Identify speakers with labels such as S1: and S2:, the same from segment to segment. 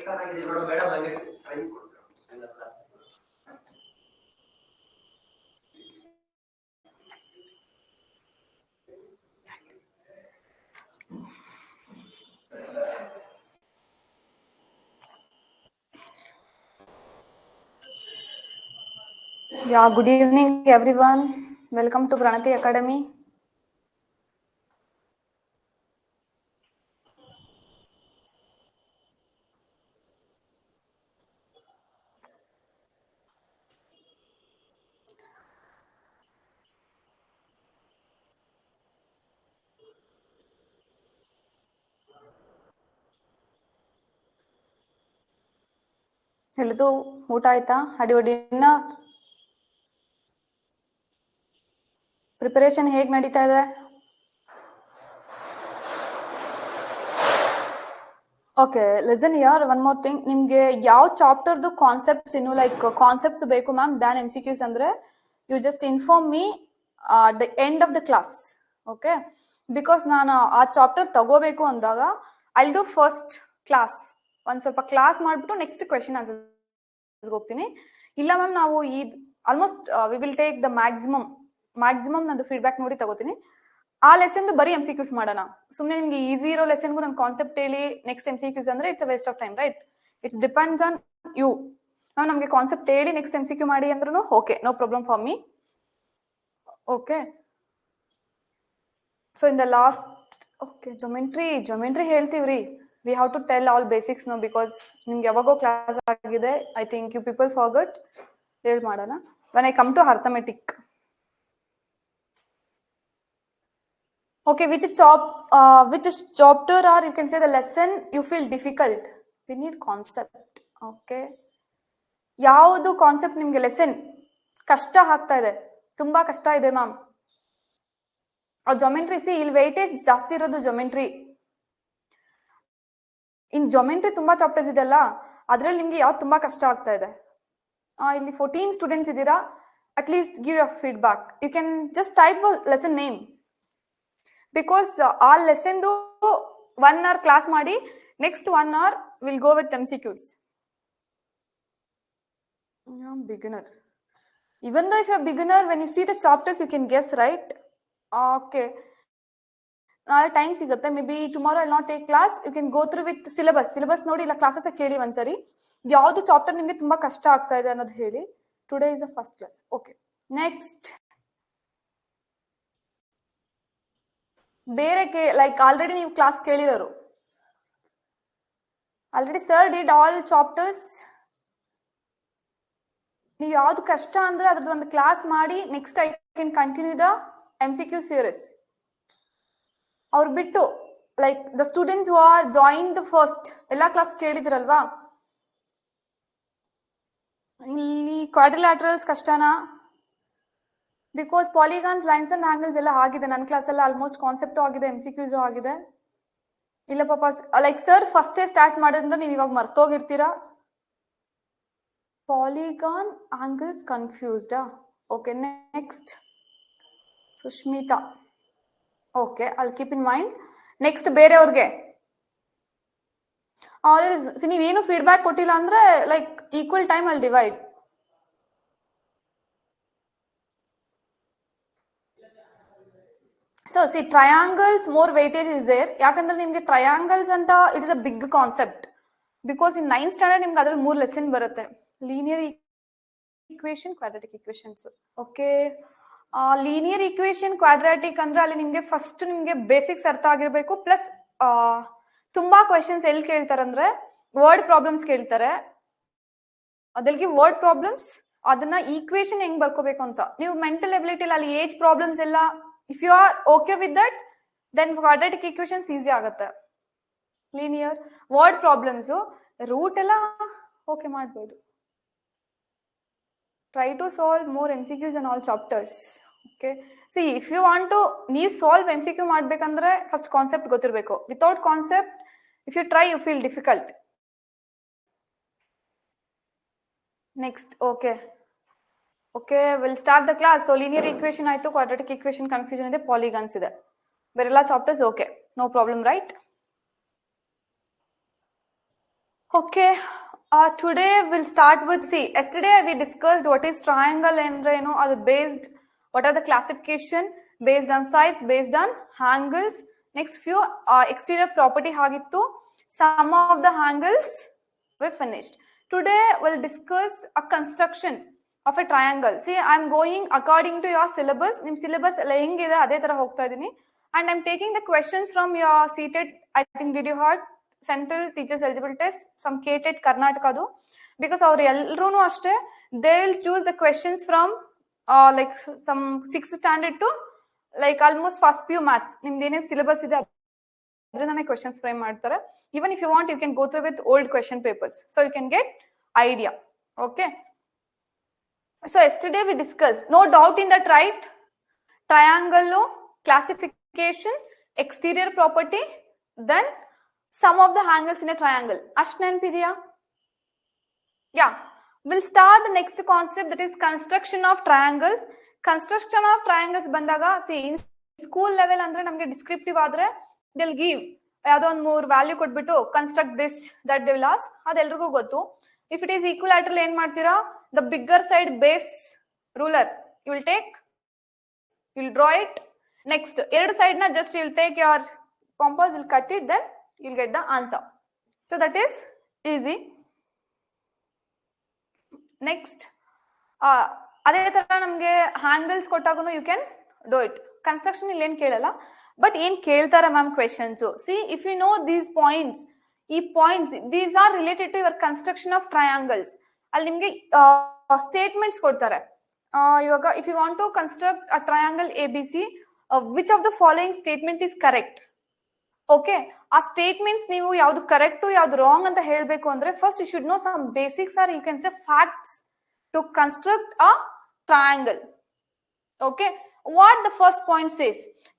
S1: Yeah, good evening everyone. Welcome to Pranati Academy. Hello, ಊಟ ಆಯ್ತಾ? Had your dinner? Preparation ಹೇಗೆ ನಡೀತಾ ಇದೆ? Okay, listen here, one more thing. ನಿಮ್ಗೆ ಯಾವ ಚಾಪ್ಟರ್ದು ಕಾನ್ಸೆಪ್ಟ್ಸ್ ಇನ್ನು ಲೈಕ್ ಕಾನ್ಸೆಪ್ಟ್ಸ್ ಬೇಕು ಮ್ಯಾಮ್ ದ್ಯಾನ್ MCQs ಅಂದ್ರೆ you just inform me the end of the class. Okay, because ನಾನು ಆ ಚಾಪ್ಟರ್ ತಗೋಬೇಕು ಅಂದಾಗ ಐ ಡೂ ಫಸ್ಟ್ ಕ್ಲಾಸ್ ಒಂದ್ ಸ್ವಲ್ಪ ಕ್ಲಾಸ್ ಮಾಡ್ಬಿಟ್ಟು ನೆಕ್ಸ್ಟ್ ಕ್ವೆಶನ್ ಆನ್ಸರ್ ಹೋಗ್ತೀನಿ. ಇಲ್ಲ ಮ್ಯಾಮ್ ನಾವು ಈ almost we will take the maximum ನಂದು ಫೀಡ್ಬ್ಯಾಕ್ ನೋಡಿ ತಗೋತೀನಿ. ಆ ಲೆಸನ್ ಬರೀ MCQs ಮಾಡೋಣ. ಸುಮ್ಮನೆ ನಿಮ್ಗೆ ಈಸಿ ಇರೋ ಲೆಸನ್ಗೂ ನಾನು ಕಾನ್ಸೆಪ್ಟ್ ಹೇಳಿ ನೆಕ್ಸ್ಟ್ MCQs ಅಂದ್ರೆ it's a waste of time, right? It's depends on you. ನಾವು ನಮಗೆ ಕಾನ್ಸೆಪ್ಟ್ ಹೇಳಿ ನೆಕ್ಸ್ಟ್ MCQ ಮಾಡಿ ಅಂದ್ರೂ okay, no problem for me. Okay, so in the last okay geometry ಹೇಳ್ತೀವ್ರಿ. We have to tell all basics no, because ನಿಮ್ಗೆ ಯಾವಾಗೋ class ಆಗಿದೆ. I think you people forgot. ಹೇಳಿ ಮಾಡೋಣ. When I come to arithmetic, okay, which chapter or you can say the lesson you feel difficult? We need concept. Okay, ಯಾವುದು concept ನಿಮ್ಗೆ lesson ಕಷ್ಟ ಆಗ್ತಾ ಇದೆ, ತುಂಬಾ ಕಷ್ಟ ಇದೆ ಮ್ಯಾಮ್? ಜೊಮೆಂಟ್ರಿ ಸಿ ಇಲ್ಲಿ ವೆಯ್ಟೇಜ್ ಜಾಸ್ತಿ ಇರೋದು ಜೊಮೆಂಟ್ರಿ. ಇನ್ ಜೊಮೆಂಟ್ರಿ ತುಂಬಾ ಚಾಪ್ಟರ್ಸ್ ಇದೆಲ್ಲ, ಅದ್ರಲ್ಲಿ ನಿಮ್ಗೆ ಯಾವ್ದು ತುಂಬಾ ಕಷ್ಟ ಆಗ್ತಾ ಇದೆ? ಇಲ್ಲಿ 14 ಸ್ಟೂಡೆಂಟ್ಸ್ ಇದ್ದೀರಾ. At least give your feedback. You can just type lesson name, because ಆ ಲೆಸನ್ದು 1 hour ಕ್ಲಾಸ್ ಮಾಡಿ next 1 hour will go with MCQs. Beginner. Even though if you're beginner, when you see the chapters, you can guess, right? Okay. ನಾಳೆ time ಸಿಗುತ್ತೆ. Maybe tomorrow I not take class. You can go through with syllabus ನೋಡಿ, ಇಲ್ಲ classes ಕೇಳಿ ಒಂದ್ಸರಿ. ಯಾವ್ದು chapter ನಿಮ್ಗೆ ತುಂಬಾ ಕಷ್ಟ ಆಗ್ತಾ ಇದೆ ಅನ್ನೋದು ಹೇಳಿ. Today is a first class. Okay, next ಬೇರೆ ಲೈಕ್ ಆಲ್ರೆಡಿ ನೀವು ಕ್ಲಾಸ್ ಕೇಳಿರೋರು. Already sir did all chapters. ನೀವು ಯಾವ್ದು ಕಷ್ಟ ಅಂದ್ರೆ ಅದ್ರದ್ದು ಒಂದು ಕ್ಲಾಸ್ ಮಾಡಿ next I can continue the MCQ series. ಅವ್ರು ಬಿಟ್ಟು like the students who are join the first ಎಲ್ಲಾ ಕ್ಲಾಸ್ ಕೇಳಿದಿರಲ್ವಾ? ಇಲ್ಲಿ ಕ್ವಾಡ್ರಿಲ್ಯಾಟ್ರಲ್ಸ್ ಕಷ್ಟನಾ? Because polygons, lines and angles ಎಲ್ಲ ಆಗಿದೆ ನನ್ನ ಕ್ಲಾಸ್ ಎಲ್ಲ. ಆಲ್ಮೋಸ್ಟ್ ಕಾನ್ಸೆಪ್ಟ್ ಆಗಿದೆ, MCQs ಆಗಿದೆ. ಇಲ್ಲ ಪಾಪ, ಲೈಕ್ ಸರ್ ಫಸ್ಟೇ ಸ್ಟಾರ್ಟ್ ಮಾಡಿದ್ರೆ ನೀವು ಇವಾಗ ಮರ್ತೋಗಿರ್ತೀರಾ. ಪಾಲಿಗಾನ್ ಆಂಗಲ್ಸ್ ಕನ್ಫ್ಯೂಸ್ಡಾ? Okay, next Sushmita. Okay, I'll keep in mind. Next ಬೇರೆಯವ್ರಿಗೆ ನೀವೇನು ಫೀಡ್ಬ್ಯಾಕ್ ಕೊಟ್ಟಿಲ್ಲ ಅಂದ್ರೆ ಲೈಕ್ ಈಕ್ವಲ್ ಟೈಮ್ ಅಲ್ಲಿ divide. So see triangles more weightage is there. ಯಾಕಂದ್ರೆ ನಿಮ್ಗೆ ಟ್ರಯಾಂಗಲ್ಸ್ ಅಂತ it is a big concept. Because in 9th standard ನಿಮ್ಗೆ ಅದ್ರಲ್ಲಿ 3 ಲೆಸನ್ ಬರುತ್ತೆ. Linear equation, quadratic equations. Okay, linear equation, quadratic ಅಂದ್ರೆ ಅಲ್ಲಿ ನಿಮ್ಗೆ ಫಸ್ಟ್ ನಿಮ್ಗೆ ಬೇಸಿಕ್ಸ್ ಅರ್ಥ ಆಗಿರ್ಬೇಕು. ಪ್ಲಸ್ ತುಂಬಾ ಕ್ವೆಶನ್ಸ್ ಎಲ್ಲಿ ಕೇಳ್ತಾರಂದ್ರೆ ವರ್ಡ್ ಪ್ರಾಬ್ಲಮ್ಸ್ ಕೇಳ್ತಾರೆ. ಅದಕ್ಕೆ ವರ್ಡ್ ಪ್ರಾಬ್ಲಮ್ಸ್, ಅದನ್ನ ಈಕ್ವೇಶನ್ ಹೆಂಗ್ ಬರ್ಕೋಬೇಕು ಅಂತ ನೀವು ಮೆಂಟಲ್ ಎಬಿಲಿಟಿ ಅಲ್ಲಿ ಏಜ್ ಪ್ರಾಬ್ಲಮ್ಸ್ ಎಲ್ಲ if you are okay with that then quadratic equations easy ಆಗುತ್ತೆ. ಲೀನಿಯರ್ ವರ್ಡ್ ಪ್ರಾಬ್ಲಮ್ಸ್ ರೂಟ್ ಎಲ್ಲ ಓಕೆ ಮಾಡ್ಬೋದು. Try to solve more MCQs and all chapters. Okay, see if you want to ನೀವು solve MCQ ಮಾಡ್ಬೇಕಂದ್ರೆ first concept ಗೊತ್ತಿರಬೇಕು. Without concept if you try you feel difficult. Next okay will start the class. So linear equation ಆಯ್ತು, quadratic equation confusion ಇದೆ, polygons ಇದೆ, ಬೇರೆಲ್ಲ chapters okay, no problem, right? Okay, today we'll start with, see, yesterday we discussed what is triangle and, what are the classification based on sides, based on angles. Next few exterior property hagittu. Some of the angles we finished. Today we'll discuss a construction of a triangle. See, I'm going according to your syllabus. Nim syllabus laying ade tara hogta idini, and I'm taking the questions from your seated. I think did you heard Central Teachers Eligible Test, some KTET Karnatakadu, because our ಎಲ್ಲರೂ ಅಷ್ಟೇ they will choose the questions from like some 6th standard to like almost first PU maths. ನಿಮ್ದು ಏನೇ syllabus ಇದೆ ಅದರಿಂದನೇ questions frame ಮಾಡ್ತಾರೆ. Even if you want, you can go through with old question papers, so you can get idea. Okay. So yesterday we discussed, no doubt in that, right? Triangle classification, exterior property, then sum of the angles in a triangle. Ashneanpidiya? Yeah. We'll start the next concept, that is construction of triangles. Construction of triangles bandaga, see, in school level andre namge descriptive adre they'll give yado on more value kodbitu construct this, that they will ask. Adu elrigu gottu. If it is equilateral ಏನು ಮಾಡ್ತೀರಾ, the bigger side base ruler you will take, you will draw it. Next ಎರಡು side na just you will take your compass, you will cut it, then you will get the answer. So that is easy. Next ಅದೇ ತರ ನಮಗೆ angles ಕೊಟ್ಟಾಗನು you can do it. Construction ಇಲ್ಲಿ ಏನು ಕೇಳಲ್ಲ, but ಏನು ಕೇಳ್ತಾರೆ ma'am questions. See, if you know these points, ಈ points, these are related to your construction of triangles. ಅಲ್ಲಿ ನಿಮಗೆ statements ಕೊಡ್ತಾರೆ. ಇವಾಗ if you want to construct a triangle ABC, which of the following statement is correct? Okay, ಆ statements ನೀವು ಯಾವುದು correct ಯಾವುದು wrong ಅಂತ ಹೇಳಬೇಕು ಅಂದ್ರೆ first you should know some basics, or you can say facts to construct a triangle. Okay, what the first point says,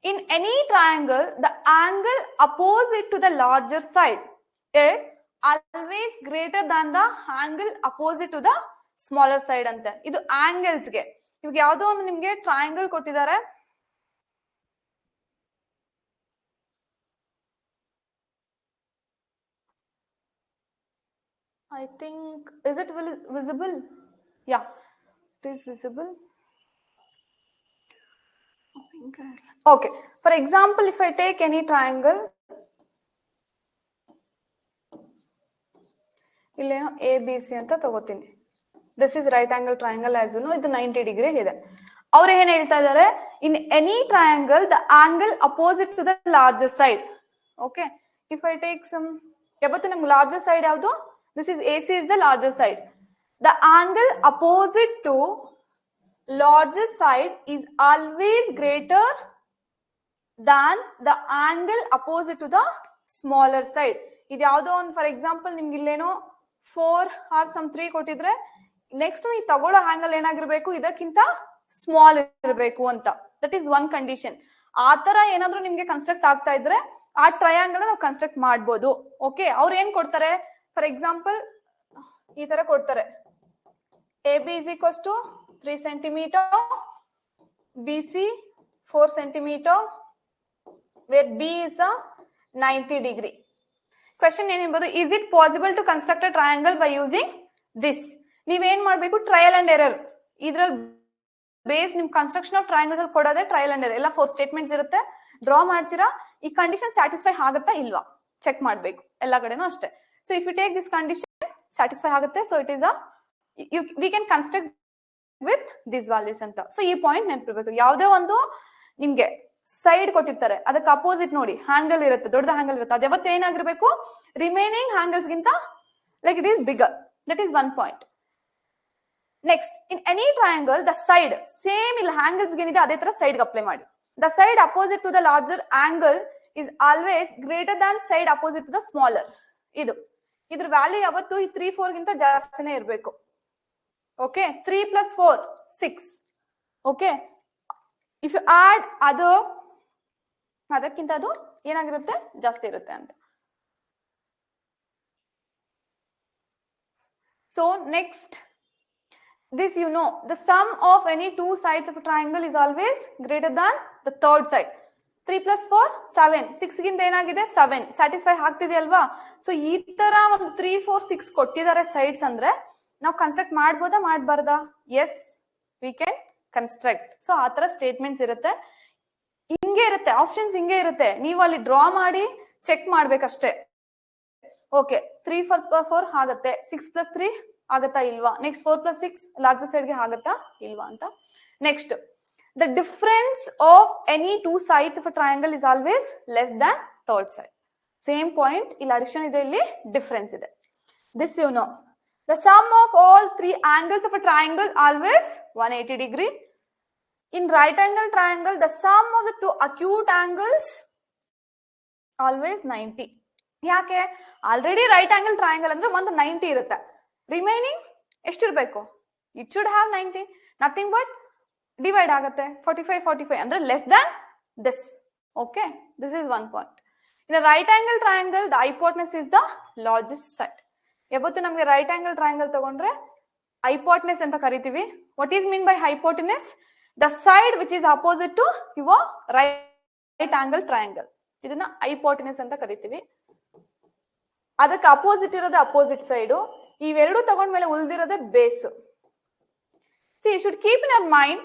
S1: in any triangle the angle opposite to the larger side is always greater than the angle opposite to the smaller side ಅಂತ. ಇದು angles ಗೆ. ಇವಾಗ ಯಾವುದೋ ಒಂದು ನಿಮಗೆ triangle ಕೊಟ್ಟಿದ್ದಾರೆ, I think, is it visible? Yeah, it is visible. Okay, for example, if I take any triangle, ಇಲ್ಲೇನೋ ABC ಅಂತ ತಗೋತೀನಿ. This is right angle triangle, as you know, ಇದು 90 degree ಇದೆ. ಅವ್ರು ಏನು ಹೇಳ್ತಾ ಇದ್ದಾರೆ, in any triangle the angle opposite to the larger side. Okay, if I take some, ಯಾವತ್ತು ನಮ್ಗೆ larger side ಯಾವುದು, this is AC is the larger side. The angle opposite to larger side is always greater than the angle opposite to the smaller side. ಇದು ಯಾವುದೋ ಒಂದು, for example ನಿಮ್ಗೆ ಇಲ್ಲೇನೋ 4 or some 3 ಕೊಟ್ಟಿದ್ರೆ, next ನೀವು ತಗೊಳ್ಳೋ angle ಏನಾಗಿರ್ಬೇಕು, ಇದಕ್ಕಿಂತ ಸ್ಮಾಲ್ ಇರಬೇಕು ಅಂತ. That is one condition. ಆ ತರ ಏನಾದ್ರೂ ನಿಮ್ಗೆ ಕನ್ಸ್ಟ್ರಕ್ಟ್ ಆಗ್ತಾ ಇದ್ರೆ ಆ ಟ್ರಯಾಂಗಲ್ ನಾವು ಕನ್ಸ್ಟ್ರಕ್ಟ್ ಮಾಡ್ಬೋದು. ಓಕೆ, ಅವ್ರು ಏನ್ ಕೊಡ್ತಾರೆ, ಫಾರ್ ಎಕ್ಸಾಂಪಲ್ ಈ ತರ ಕೊಡ್ತಾರೆ, AB is equals to 3 centimeter, BC 4 centimeter, where B is a 90 degree. Question ಏನಿರ್ಬೋದು, is it possible to construct a triangle by using this? ನೀವೇನ್ ಮಾಡ್ಬೇಕು, ಟ್ರಯಲ್ ಅಂಡ್ ಎರರ್. ಇದ್ರಲ್ಲಿ ಬೇಸ್ ನಿಮ್ ಕನ್ಸ್ಟ್ರಕ್ಷನ್ ಆಫ್ ಟ್ರಯಾಂಗಲ್ಸ್ ಅಲ್ಲಿ ಕೊಡೋದೇ ಟ್ರಯಲ್ ಅಂಡ್ ಎರರ್. ಎಲ್ಲ 4 statements ಇರುತ್ತೆ, draw ಮಾಡ್ತೀರಾ, ಈ ಕಂಡೀಷನ್ ಸ್ಯಾಟಿಸ್ಫೈ ಆಗುತ್ತಾ ಇಲ್ವಾ ಚೆಕ್ ಮಾಡ್ಬೇಕು, ಎಲ್ಲ ಕಡೆನೂ ಅಷ್ಟೇ. So if you take this condition satisfy ಆಗುತ್ತೆ, so it is we can construct with this values ಅಂತ. ಸೊ ಈ ಪಾಯಿಂಟ್ ನೆನಪಿರ್ಬೇಕು. ಯಾವುದೇ ಒಂದು ನಿಮ್ಗೆ ಸೈಡ್ ಕೊಟ್ಟಿರ್ತಾರೆ, ಅದಕ್ಕೆ ಅಪೋಸಿಟ್ ನೋಡಿ ಹ್ಯಾಂಗಲ್ ಇರುತ್ತೆ, ದೊಡ್ಡ ಹ್ಯಾಂಗಲ್ ಇರುತ್ತೆ, ಅದು ಯಾವತ್ತು ಏನಾಗಿರ್ಬೇಕು, ರಿಮೈನಿಂಗ್ ಹ್ಯಾಂಗಲ್ಸ್ ಗಿಂತ like it is bigger. That is one point. Next, in any triangle the side same ಇಲ್ಲಿ ಹ್ಯಾಂಗಲ್ಸ್ ಏನಿದೆ ಅದೇ ತರ ಸೈಡ್ ಅಪ್ಲೈ ಮಾಡಿ. The side opposite to the larger angle is always greater than side opposite to the smaller. ಇದ್ರ value ಯಾವತ್ತು ಈ 3, 4 ಗಿಂತ ಜಾಸ್ತಿನೇ ಇರಬೇಕು. Okay, 3 + 4 6. Okay, if you add ಅದಕ್ಕಿಂತ ಅದು ಏನಾಗಿರುತ್ತೆ, ಜಾಸ್ತಿ ಇರುತ್ತೆ ಅಂತ. So next, this you know, the sum of any two sides of a triangle is always greater than the third side. 3 plus 4 7 6 ಗಿಂತ ಏನಾಗಿದೆ 7 ಸ್ಯಾಟಿಸ್ಫೈ ಆಗ್ತಿದೆಯಲ್ವಾ. ಸೊ ಈ ತರ ಒಂದು 3 4 6 ಕೊಟ್ಟಿದ್ದಾರೆ ಸೈಡ್ಸ್ ಅಂದ್ರೆ ನಾವು ಕನ್ಸ್ಟ್ರಕ್ಟ್ ಮಾಡ್ಬೋದಾ ಮಾಡಬಾರ್ದಾ? Yes, we can construct. So ಆ ತರ ಸ್ಟೇಟ್ಮೆಂಟ್ಸ್ ಇರುತ್ತೆ, ಹಿಂಗೆ ಇರುತ್ತೆ, ಆಪ್ಷನ್ಸ್ ಹಿಂಗೆ ಇರುತ್ತೆ. ನೀವು ಅಲ್ಲಿ ಡ್ರಾ ಮಾಡಿ ಚೆಕ್ ಮಾಡ್ಬೇಕಷ್ಟೇ. ಓಕೆ, 3 4 ಆಗತ್ತೆ, 6 plus 3 ಆಗತ್ತಾ ಇಲ್ವಾ? ನೆಕ್ಸ್ಟ್ 4 plus 6 ಲಾರ್ಜರ್ ಸೈಡ್ ಗೆ ಆಗತ್ತಾ ಇಲ್ವಾ ಅಂತ. Next, the difference of any two sides of a triangle is always less than third side. Same point, ಇಲ್ಲಿ addition ಇದೆ, ಇಲ್ಲಿ difference ಇದೆ. This you know. The sum of all three angles of a triangle always 180 degree. In right angle triangle, the sum of the two acute angles always 90. ಯಾಕೆ? Already right angle triangle ಅಂದ್ರೆ ಒಂದು 90 ಇರುತ್ತೆ, remaining ಎಷ್ಟಿರ್ಬೇಕು? It should have 90, nothing but divide ಆಗುತ್ತೆ 45 45 ಅಂದ್ರೆ less than this. Okay, this is one point. In right angle triangle the hypotenuse is the largest side. ಯಾವತ್ತು ನಮಗೆ right angle triangle ತಗೊಂಡ್ರೆ hypotenuse ಅಂತ ಕರಿತೀವಿ. What is mean by hypotenuse? The side which is opposite to your right angle triangle, ಇದನ್ನ hypotenuse ಅಂತ ಕರಿತೀವಿ. ಅದಕ್ಕೆ opposite ಇರೋದೇ ಅಪೋಸಿಟ್ ಸೈಡು. ಇವೆರಡು ತಗೊಂಡ್ಮೇಲೆ ಉಳಿದಿರೋದೇ base. See you should keep in our mind,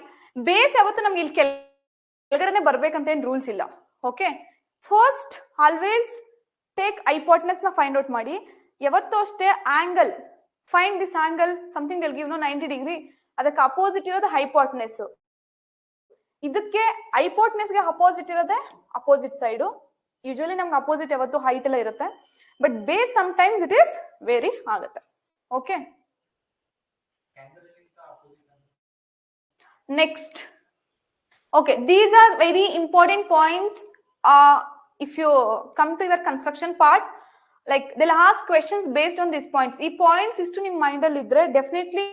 S1: base ಯಾವತ್ತು ನಮ್ಗೆ ಇಲ್ಲಿ ಕೆಳಗಡೆ ಬರ್ಬೇಕಂತ ಏನ್ ರೂಲ್ಸ್ ಇಲ್ಲ. Okay, first always take hypotenuse ನ ಫೈಂಡ್ ಔಟ್ ಮಾಡಿ. ಯಾವತ್ತೂ ಅಷ್ಟೇ angle, find this angle something will give 90 degree, ಅದಕ್ಕೆ ಅಪೋಸಿಟ್ ಇರೋದು ಹೈಪೋಟೆನಸ್. ಇದಕ್ಕೆ ಹೈಪೋಟೆನಸ್ ಗೆ ಅಪೋಸಿಟ್ ಇರೋದೇ ಅಪೋಸಿಟ್ ಸೈಡು. ಯೂಶುವಲಿ ನಮ್ಗೆ ಅಪೋಸಿಟ್ ಯಾವತ್ತು ಹೈಟ್ ಎಲ್ಲ ಇರುತ್ತೆ, but base sometimes it is vary ಆಗುತ್ತೆ. Okay, next. Okay, these are very important points. If you come to your construction part, like they'll ask questions based on this points. ಈ points ಇಷ್ಟು ನಿಮ್ mind ಅಲ್ಲಿ ಇದ್ರೆ definitely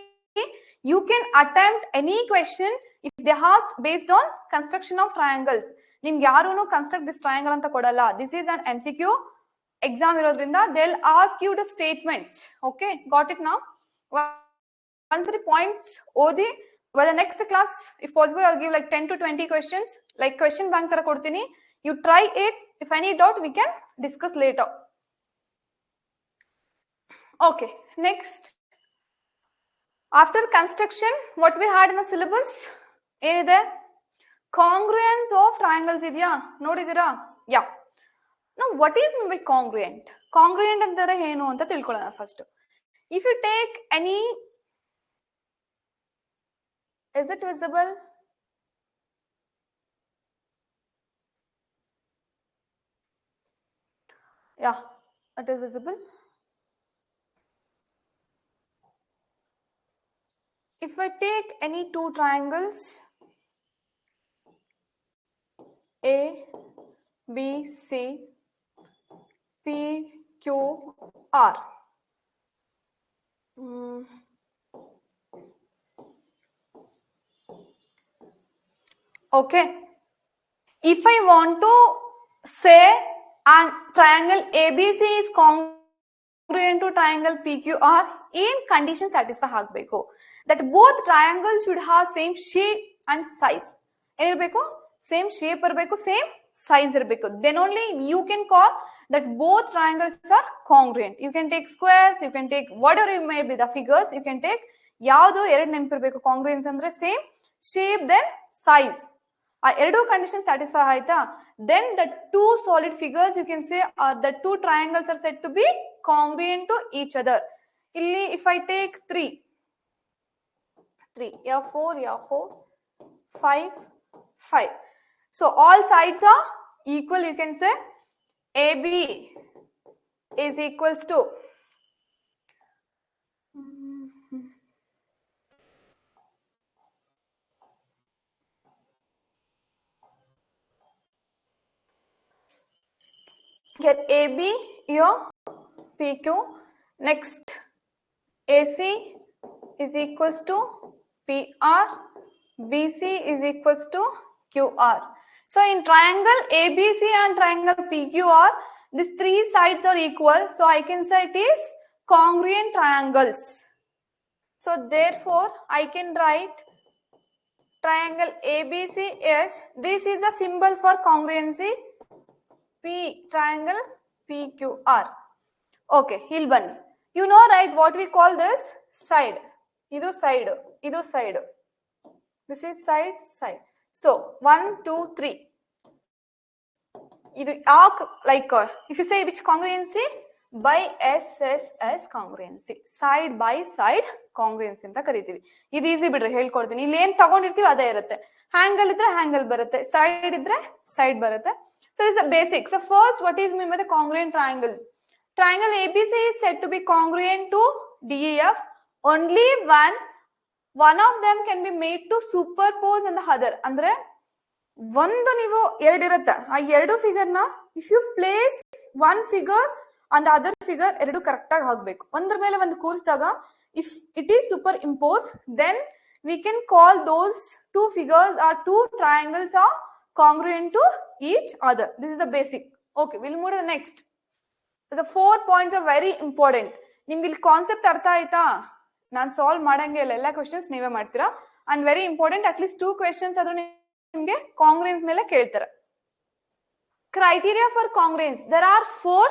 S1: you can attempt any question if they ask based on construction of triangles. ನಿಮ್ಗೆ ಯಾರು construct this triangle ಅಂತ ಕೊಡಲ್ಲ. This is an MCQ exam ಇರೋದ್ರಿಂದ they'll ask you the statements. Okay, got it now? Once the points ಓದಿ, well, the next class if possible I'll give like 10 to 20 questions, like question bank ತರ ಕೊಡ್ತೀನಿ. You try it. If any doubt we can discuss later. Okay, next, after construction what we had in the syllabus ಏನಿದೆ? congruence of triangles ಇದೆಯಾ? ನೋಡಿದಿರಾ? ಯಾ. Now what is meant by congruent? Congruent ಅಂದರೆ ಏನು ಅಂತ ತಿಳ್ಕೊಳ್ಳೋಣ first. If you take any, is it visible? Yeah, it is visible. If I take any two triangles A, B, C, P, Q, R. Okay. If I want to say triangle ABC is congruent to triangle PQR, in condition satisfy ಆಗಬೇಕು. That both triangles should have same shape and size. ಏನಿರಬೇಕು? Same shape ಇರಬೇಕು, same size ಇರಬೇಕು. Then only you can call that both triangles are congruent. You can take squares, you can take whatever it may be the figures, you can take ಯಾವುದು ಎರಡು ನೆನಪಿರಬೇಕು. congruence ಅಂದ್ರೆ same shape then size. ಆ ಎರಡು condition satisfy ಆಯ್ತಾ? then the two solid figures you can say the two triangles are said to be congruent to each other. ಇಲ್ಲಿ if I take 3, yeah, 4, 5, 5. So all sides are equal. You can say AB is equals to get AB here, PQ. Next, AC is equals to PR, BC is equals to QR. So in triangle ABC and triangle PQR, these three sides are equal. So I can say it is congruent triangles. So therefore I can write triangle ABCS, this is the symbol for congruency. P, triangle PQR. Okay, ಇಲ್ಲಿ ಬನ್ನಿ. You know right what we call this? Side. ಇದು side. ಇದು side. This is side, side. So 1, 2, 3. ಇದು like if you say which congruency, by SSS congruency, side by side congruency ಅಂತ ಕರಿತೀವಿ. ಇದು easy ಬಿಡ್ರಿ, ಹೇಳ್ಕೊಡ್ತೀನಿ. ಇಲ್ಲಿ ಏನ್ ತಗೊಂಡಿರ್ತೀವಿ ಅದೇ ಇರುತ್ತೆ. ಹ್ಯಾಂಗಲ್ ಇದ್ರೆ ಹ್ಯಾಂಗಲ್ ಬರುತ್ತೆ, ಸೈಡ್ ಇದ್ರೆ ಸೈಡ್ ಬರುತ್ತೆ. So this is the basic. So first, what is meant by the congruent triangle? Triangle ABC is said to be congruent to DEF only when one of them can be made to superpose on the other. ಅಂದ್ರೆ ಒಂದು ನೀವು ಎರಡಿರುತ್ತೆ, ಆ ಎರಡು figure ನ if you place one figure on the other figure, ಎರಡು correct ಆಗಿ ಹಾಕ್ಬೇಕು. ಒಂದ್ರ ಮೇಲೆ ಒಂದು ಕೂರಿಸಿದಾಗ if it is superimpose, then we can call those two figures or two triangles are congruent to each other. This is the basic. Okay, we'll move to the next. The 4 points are very important. ನಿಮ್ಗೆ ಇಲ್ಲಿ concept ಅರ್ಥ ಆಯ್ತಾ? ನಾನು solve ಮಾಡಂಗೆ ಇಲ್ಲ, ಎಲ್ಲ questions ನೀವೇ ಮಾಡ್ತೀರಾ. And very important, at least 2 questions ಆದ್ರೂ ನಿಮ್ಗೆ ಕಾಂಗ್ರೆನ್ಸ್ ಮೇಲೆ ಕೇಳ್ತಾರೆ. Criteria for congruence. There are 4.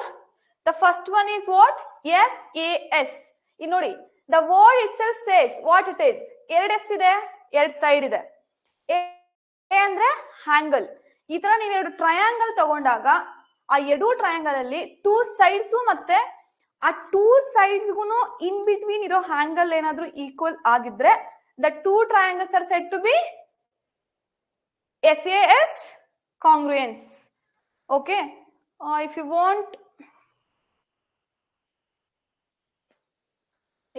S1: The first one is what? SAS. ಇಲ್ಲಿ ನೋಡಿ, the word itself says what it is. 2 S ಇದೆ, 2 ಸೈಡ್ ಇದೆ. ಅಂದ್ರೆ ಹ್ಯಾಂಗಲ್. ಈ ತರ ನೀವು 2 ಟ್ರಯಾಂಗಲ್ ತಗೊಂಡಾಗ ಆ 2 ಟ್ರಯಾಂಗಲ್ ಅಲ್ಲಿ 2 ಸೈಡ್ಸ್ ಮತ್ತೆ ಆ 2 ಸೈಡ್ಸ್ಗೂ ಇನ್ ಬಿಟ್ವೀನ್ ಇರೋ ಹ್ಯಾಂಗಲ್ ಏನಾದ್ರೂ ಈಕ್ವಲ್ ಆಗಿದ್ರೆ the 2 triangles are said to be SAS congruence. Okay, if you want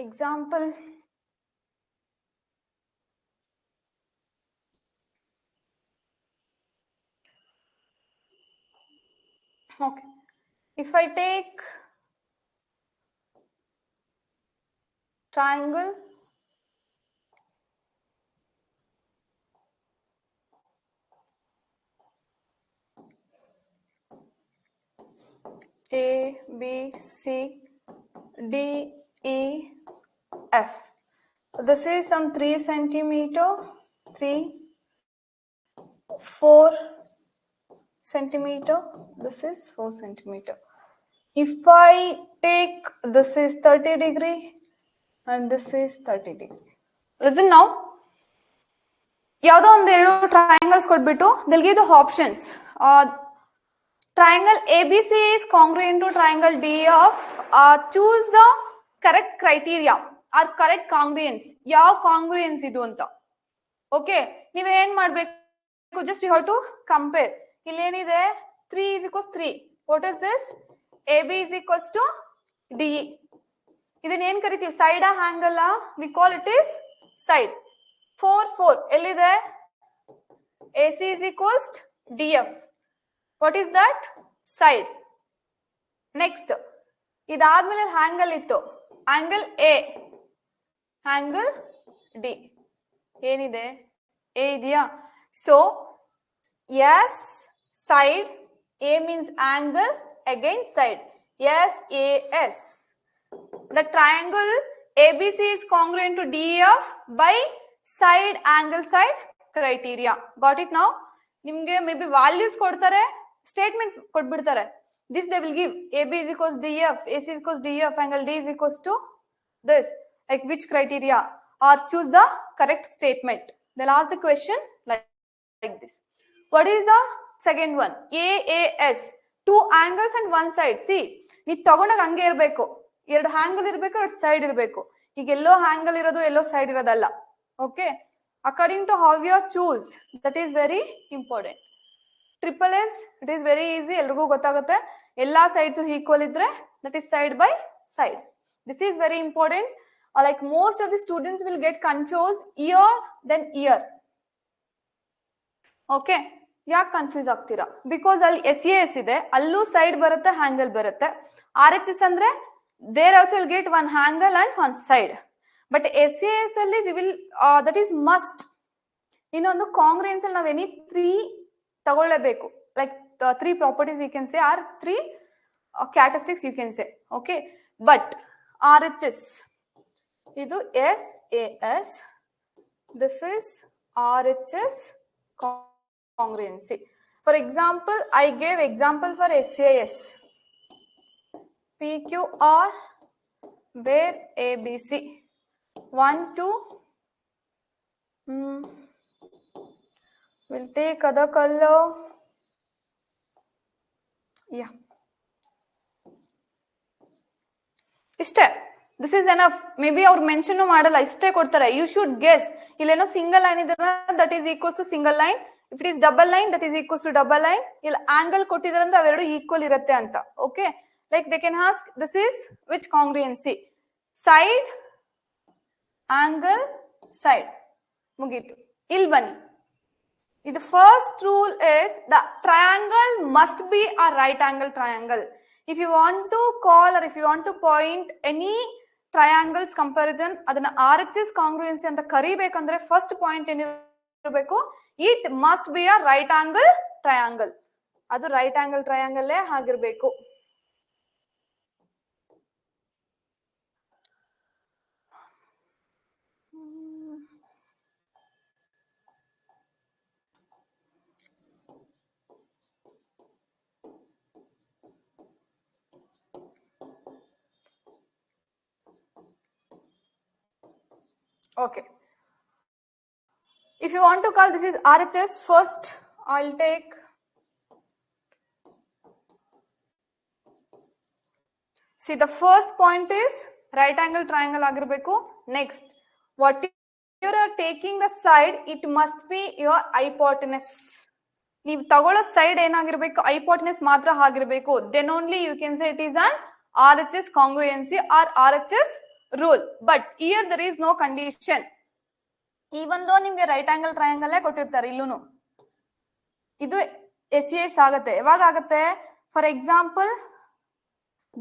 S1: example, okay, if I take triangle A, B, C, D, E, F. This is some 3 centimeter, 3, 4 centimeter. This is 4 centimeter. If I take this is 30 degree and this is 30 degree. Listen now. ಯಾವ್ದೋ ಒಂದು 2 triangles ಕೊಟ್ಬಿಟ್ಟು they'll give the options. Triangle ABC is congruent to triangle DEF. Choose the correct criteria or correct congruence. ಯಾವ congruence ಇದು ಅಂತ. Okay, ನೀವು ಏನ್ ಮಾಡಬೇಕು, just you have to compare. ಇಲ್ಲಿ ಏನಿದೆ, 3 is equals 3. What is this? AB is equals to DE. ಇದನ್ನ ಏನ್ ಕರಿತೀವಿ, side angle. we call it is side. 4, 4 ಎಲ್ಲಿದೆ? AC is equals to DF. What is that? Side. Next, ಇದಾದ್ಮೇಲೆ angle ಇತ್ತು, angle A, angle D. ಏನಿದೆ? A ಇದೆಯಾ? So yes, side. A means angle, again side. SAS. The triangle ABC is congruent to DEF by side, angle, side criteria. Got it now? ನಿಮ್ಗೆ may be values ಕೊಡ್ತಾರೆ, statement ಕೊಟ್ಬಿಡ್ತಾರೆ. This they will give AB is equals DF, AC is equals DF, angle D is equals to this. Like which criteria? Or choose the correct statement. They'll ask the question like this. What is the second one? AAS. 2 angles and 1 side. See, ನೀವು ತಗೊಂಡಾಗ ಹಂಗೆ ಇರಬೇಕು, 2 angle ಇರಬೇಕು, 2 side ಇರಬೇಕು. ಈಗ ಎಲ್ಲೋ angle ಇರೋದು, ಎಲ್ಲೋ ಸೈಡ್ ಇರೋದಲ್ಲ. Okay, according to how you choose, that is very important. Triple S, it is very easy, ಎಲ್ರಿಗೂ ಗೊತ್ತಾಗುತ್ತೆ. ಎಲ್ಲಾ ಸೈಡ್ಸ್ ಈಕ್ವಲ್ ಇದ್ರೆ that is side by side. This is very important. Like most of the students will get confused year then year. Okay, ಯಾಕೆ confuse ಆಗ್ತೀರಾ? Because ಅಲ್ಲಿ SAS ಇದೆ, ಅಲ್ಲೂ side ಬರುತ್ತೆ, ಹ್ಯಾಂಗಲ್ ಬರುತ್ತೆ. RHS ಅಂದ್ರೆ there also will get one angle and one side. But SAS ಅಲ್ಲಿ we will that is must. ಇನ್ನೊಂದು ಕಾಂಗ್ರುಯೆನ್ಸ್ ಅಲ್ಲಿ ನಾವು any 3 ತಗೊಳ್ಳೇಬೇಕು. Like 3 properties we can say, or 3 characteristics you can say. Okay, but RHS, ಇದು SAS, this is RHS congruency. For example, I gave example for SAS. PQR where ABC. 1, 2. We'll take other color. Yeah. ಇಷ್ಟೇ. This is enough. Maybe ಅವ್ರು mention ಮಾಡಲ್ಲ, ಇಷ್ಟೇ ಕೊಡ್ತಾರೆ. You should guess. ಇಲ್ಲೇನೋ single line ಇದ್ರೆ that is equals to single line. If it is double line, that is equals to double line. ಇಲ್ಲಿ angle ಕೊಟ್ಟಿದ್ದಾರೆ ಅಂದ್ರೆ ಅವೆರಡು equal ಇರುತ್ತೆ ಅಂತ. Okay. Like they can ask, this is which congruency? Side, angle, side. ಮುಗೀತು. ಇಲ್ಲಿ ಬನ್ನಿ. The first rule is the triangle must be a right angle triangle. If you want to call or if you want to point any triangles comparison, adana RHS congruency anta karibekandre first point enirbeko, it must be a right angle triangle. Adu right angle triangle ಆಗಿರಬೇಕು. Okay. If you want to call this is RHS, first I'll take see the first point is right angle triangle agirbeku. Next, what you are taking the side, it must be your hypotenuse. ನೀವು ತಗೊಳ್ಳೋ side ಏನಾಗಿರ್ಬೇಕು, hypotenuse ಮಾತ್ರ ಆಗಿರ್ಬೇಕು. Then only you can say it is an RHS congruency or RHS rule. But here there is no condition. Even though ನಿಮಗೆ right angle triangle ಕೊಟ್ಟಿರ್ತಾರೆ, ಇಲ್ಲೂ ಇದು SAS ಆಗುತ್ತೆ. ಯಾವಾಗ ಆಗುತ್ತೆ? For example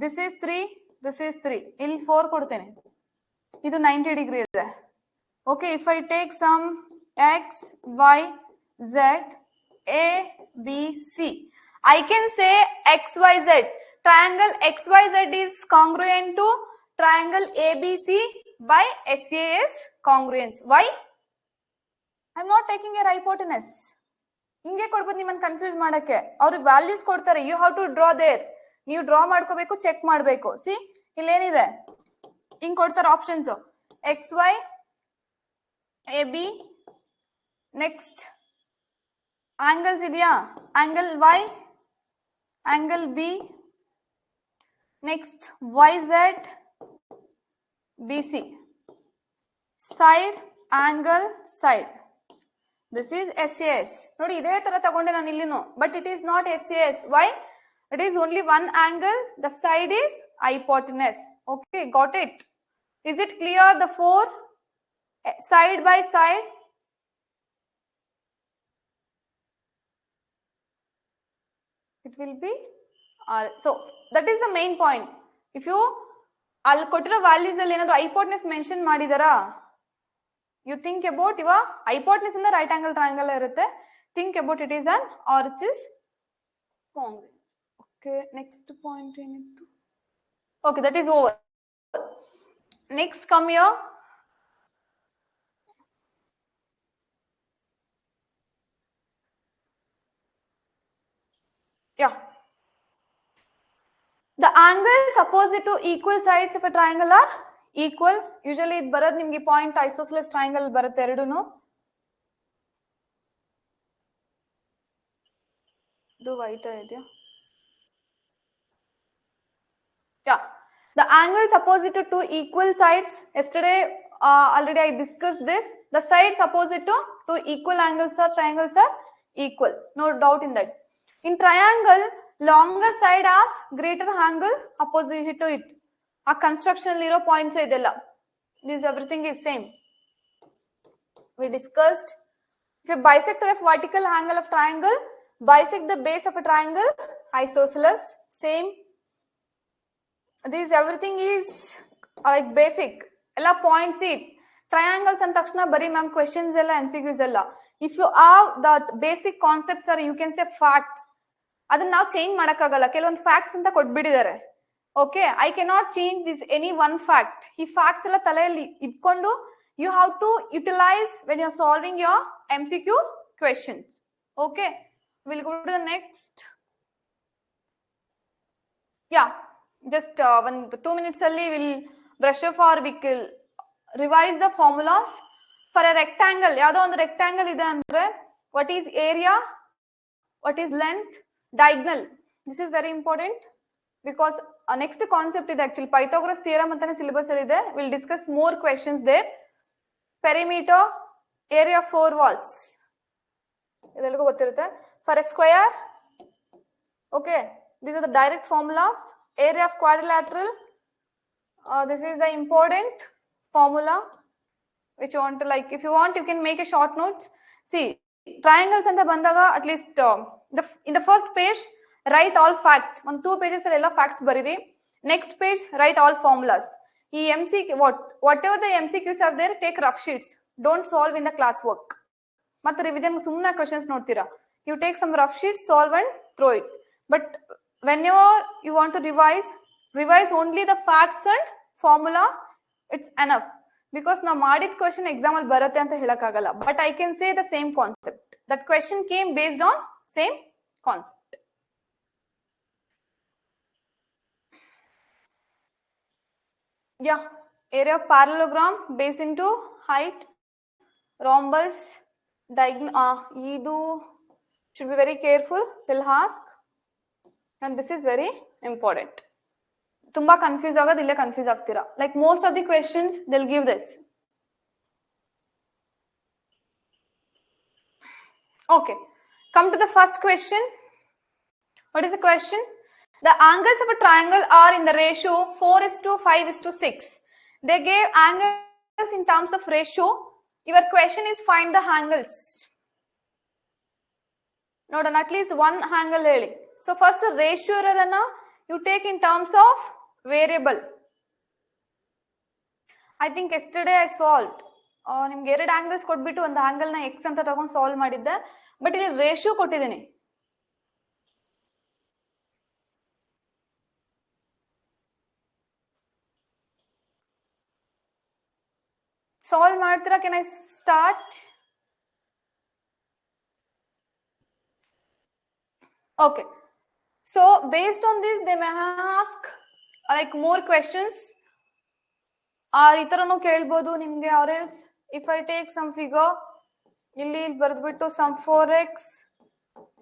S1: this is 3, this is 3, ಇಲ್ಲಿ 4 ಕೊಡ್ತೇನೆ, ಇದು 90 ಡಿಗ್ರಿ ಇದೆ. Okay, if I take some X, Y, Z, A, B, C, I can say XYZ. Triangle XYZ is congruent to triangle ABC by SAS congruence. Why? I am not taking a hypotenuse. ಹಿಂಗೆ ಕೊಡ್ಬೋದು ನಿಮ್ಮನ್ನು confuse ಮಾಡಕ್ಕೆ. ಅವ್ರು values ಕೊಡ್ತಾರೆ, you have to draw there. ನೀವು draw ಮಾಡ್ಕೋಬೇಕು, check ಮಾಡಬೇಕು. See ಇಲ್ಲೇನಿದೆ, ಹಿಂಗ್ ಕೊಡ್ತಾರೆ options, XY, AB, next angles ಇದೆಯಾ, angle Y, angle B, next YZ, BC, side, angle, side. This is SAS. ನೋಡಿ ಇದೇ ತರ ತಗೊಂಡೆ ನಾನು ಇಲ್ಲಿನೂ, but it is not SAS. Why? It is only one angle, the side is hypotenuse. Okay, got it? Is it clear? The 4 side by side. It will be so that is the main point. If you ಅಲ್ಲಿ ಕೊಟ್ಟಿರೋ values ಅಲ್ಲಿ ಏನಾದ್ರು hypotenuse mention ಮಾಡಿದಾರಾ, you think about your hypotenuse in the right angle triangle irutte, think about it is an RHS congruent. Okay, next point enittu. Okay, that is over. Next come here. Yeah, the angles opposite to equal sides of a triangle are equal. Usually it ಬರೋದು ನಿಮಗೆ point isosceles triangle ಬರುತ್ತೆ ಎರಡೂನು. ಇದು white ಇದೆಯಾ? Yeah, the angles opposite to two equal sides. Yesterday already I discussed this. The sides opposite to two equal angles or triangles are equal. No doubt in that. In triangle, longer side has greater angle opposite to it. ಆ construction ಇರೋ points ಇದೆಲ್ಲ, this everything is same. We discussed if a bisector of vertical angle of triangle bisect the base of a triangle, isosceles. Same. This everything is like basic. ಎಲ್ಲ points it. Triangles ಅಂದ ತಕ್ಷಣ ಬರೀ ma'am questions ಎಲ್ಲ MCQs ಎಲ್ಲ. If you have that basic concepts or you can say facts, ಅದನ್ನ ನಾವು change ಮಾಡಕ್ಕಾಗಲ್ಲ. ಕೆಲವೊಂದು ಫ್ಯಾಕ್ಟ್ಸ್ ಅಂತ ಕೊಟ್ಬಿಟ್ಟಿದ್ದಾರೆ. Okay, I cannot change this any one fact. ಈ ಫ್ಯಾಕ್ಟ್ಸ್ ಎಲ್ಲ ತಲೆಯಲ್ಲಿ ಇಟ್ಕೊಂಡು you have to utilize when you're solving your MCQ questions. Okay, we'll go to the next. Yeah, just 2 minutes only we'll brush up or we will revise the formulas. For a rectangle, yado on the rectangle ide andre what is area, what is length, diagonal. This is very important because next concept is actually Pythagoras theorem antane syllabus alli ide. We'll discuss more questions there. Perimeter, area of 4 walls. ಇದೆಲ್ಲರಿಗೂ ಗೊತ್ತಿರುತ್ತೆ. For a square, okay, these are the direct formulas. Area of quadrilateral, this is the important formula which you want to, like, if you want you can make a short notes. See, triangles anta bandaga at least in the first page write all facts. On 2 pages ella facts bariri. Next page write all formulas. Whatever the MCQs are there, take rough sheets. Don't solve in the classwork. Matte revision sumna questions nodtira. You take some rough sheets, solve and throw it. But whenever you want to revise only the facts and formulas. It's enough. Because now ಮಾಡಿದ question exam ಅಲ್ಲಿ ಬರುತ್ತೆ ಅಂತ ಹೇಳಕ್ಕಾಗಲ್ಲ. But I can say the same concept. That question came based on same concept. Yeah, area of parallelogram, base into height, rhombus, diagonal. Idu should be very careful. They'll ask, and this is very important. ತುಂಬಾ confuse ಆಗೋದು ಇಲ್ಲೇ confuse ಆಗ್ತೀರಾ. Like most of the questions they'll give this. Okay, come to the first question. What is the question? The angles of a triangle are in the ratio 4:5:6. They gave angles in terms of ratio. Your question is find the angles. Nodan at least one angle ಹೇಳಿ. So first ratio ಇರೋದನ್ನ you take in terms of variable. I think yesterday I solved. ನಿಮ್ಗೆ 2 angles ಕೊಟ್ಬಿಟ್ಟು ಒಂದು angle ನ x ಅಂತ ತಗೊಂಡು solve ಮಾಡಿದ್ದೆ. But ಇಲ್ಲಿ ರೇಷಿಯೋ ಕೊಟ್ಟಿದ್ದೀನಿ. Solve ಮಾಡ್ತೀರಾ? Can I start? Okay. So based on this, they may ask like more questions. ಈ ತರನು ಕೇಳಬಹುದು ನಿಮ್ಗೆ. Or else if I take some figure, ಇಲ್ಲಿ ಬರೆದ್ಬಿಟ್ಟು some 4x,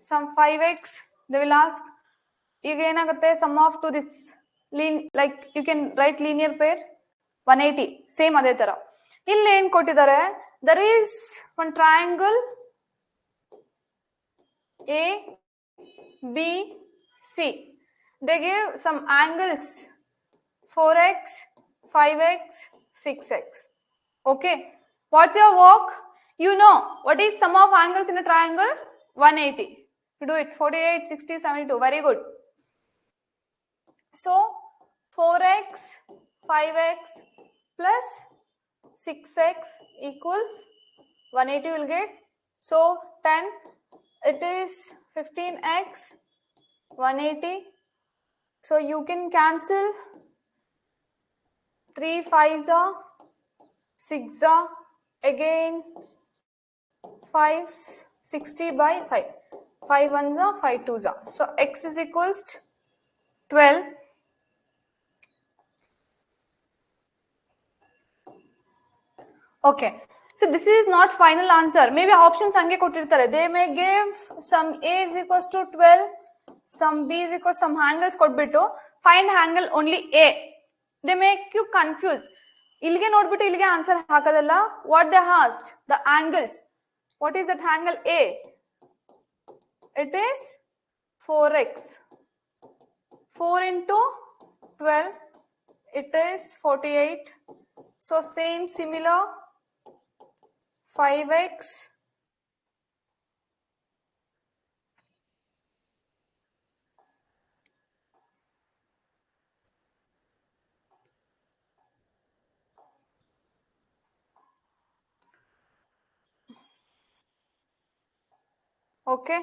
S1: some 5x, they will ask. ಈಗ ಏನಾಗುತ್ತೆ, sum of to this like you can write linear pair 180, same ಅದೇ ತರ. ಇಲ್ಲಿ ಏನ್ ಕೊಟ್ಟಿದ್ದಾರೆ, there is one triangle A B C. They give some angles 4x, 5x, 6x. Okay, what's your work? You know what is sum of angles in a triangle? 180. You do it. 48, 60, 72. Very good. So 4x, 5x plus 6x equals 180 will get. So 10, it is 15x, 180. So you can cancel 3 5s are 6 are again 5 60 by 5. 5 1s are 5 2s are. So x is equals to 12. Okay. So this is not final answer. Maybe options hange kottirtare. They may give some a is equals to 12, some b is equals some angles ಕೊಟ್ಬಿಟ್ಟು find angle only a. They make you confused. ಇಲ್ಲಿಗೆ ನೋಡ್ಬಿಟ್ಟು ಇಲ್ಲಿಗೆ answer ಹಾಕೋದಲ್ಲ. What they asked, the angles. What is that angle A? It is 4x. 4 into 12, it is 48. So same similar 5x. Okay.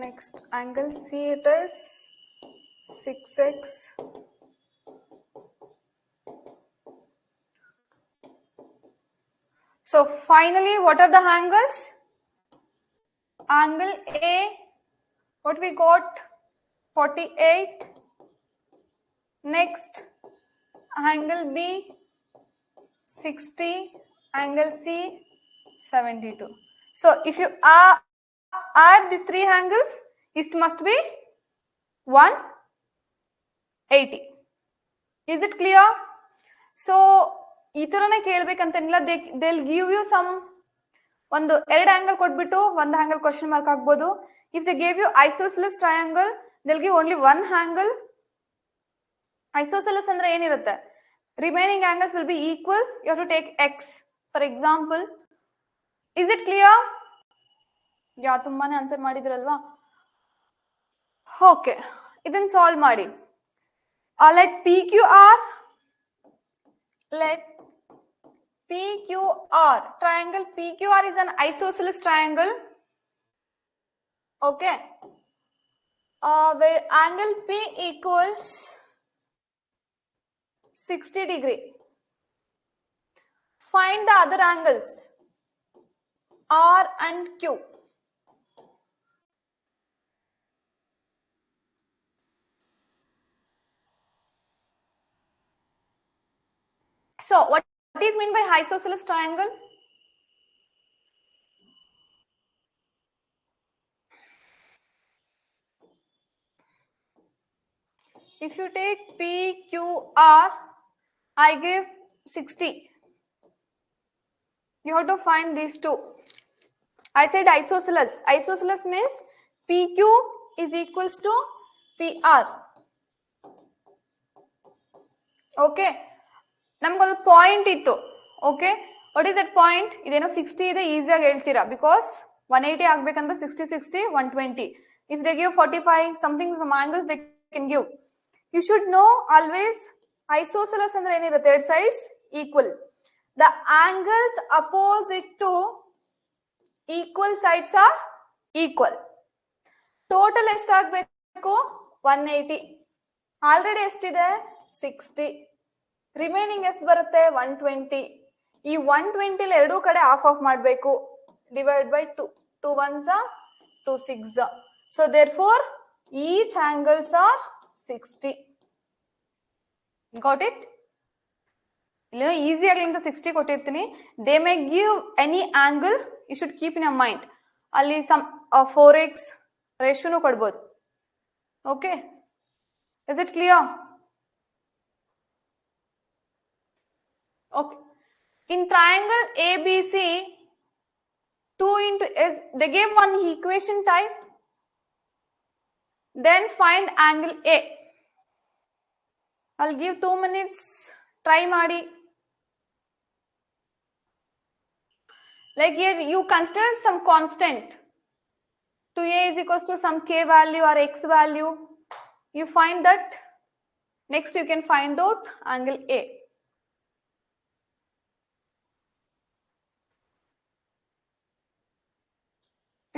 S1: Next angle C, it is 6x So finally, what are the angles? Angle A, what we got? 48. Next, angle B, 60. Angle C, 72. So if you add these three angles, it must be 180. Is it clear? So ಈ ತರನೇ ಕೇಳಬೇಕಂತೇನಿಲ್ಲ. they'll give you some ಒಂದು ಎರಡು angle ಕೊಟ್ಬಿಟ್ಟು ಒಂದು angle question mark ಹಾಕ್ಬೋದು. If they gave you isosceles triangle, they'll give only one angle. Isosceles ಅಂದ್ರೆ ಏನಿರುತ್ತೆ? Remaining angles will be equal. You have to take x. For example, is it clear? ಯಾ ತುಂಬಾನೇ answer ಮಾಡಿದ್ರಲ್ವಾ? Okay, ಇದನ್ನ solve ಮಾಡಿ. let PQR, let PQR, triangle PQR is an isosceles triangle. Okay, where angle P equals 60 degree. Find the other angles R and Q. So what is meant by isosceles triangle? If you take PQR, I give 60. You have to find these two. I said isosceles. Isosceles means PQ is equals to PR. Okay. ನಮ್ಗೊಂದು point ಇತ್ತು. Okay, what is that point? ಇದೇನೋ 60 ಇದೆ, ಈಸಿಯಾಗಿ ಹೇಳ್ತೀರಾ. Because 180 ಆಗ್ಬೇಕಂದ್ರೆ 60 60 120. If they give 45 something some angles they can give. You should know always isosceles ಅಂದ್ರೆ ಏನಿರುತ್ತೆ? ಎರಡು sides equal. The angles opposite to equal sides are equal. Total ಎಷ್ಟಾಗಬೇಕು? 180. Already ಎಷ್ಟಿದೆ? 60. ರಿಮೈನಿಂಗ್ ಎಷ್ಟು ಬರುತ್ತೆ? 120. ಈ 120 ಎರಡೂ ಕಡೆ ಆಫ್ ಮಾಡಬೇಕು. Divide by 2. 2 1s are 2 6s. So therefore each angles are 60. Got it? ಇಲ್ಲ ಈಸಿ ಆಗಲಿ ಅಂತ 60 ಕೊಟ್ಟಿರ್ತೀನಿ. They may give any angle, you should keep in your mind. ಅಲ್ಲಿ ಸಮ್ 4x ರೇಷಿಯೋನು ಕೊಡ್ಬೋದು. Okay, is it clear? Okay, in triangle ABC, 2 into S, they gave one equation type. Then find angle A. I'll give 2 minutes. Try ಮಾಡಿ. Like here you consider some constant. 2A is equals to some K value or X value. You find that. Next you can find out angle A.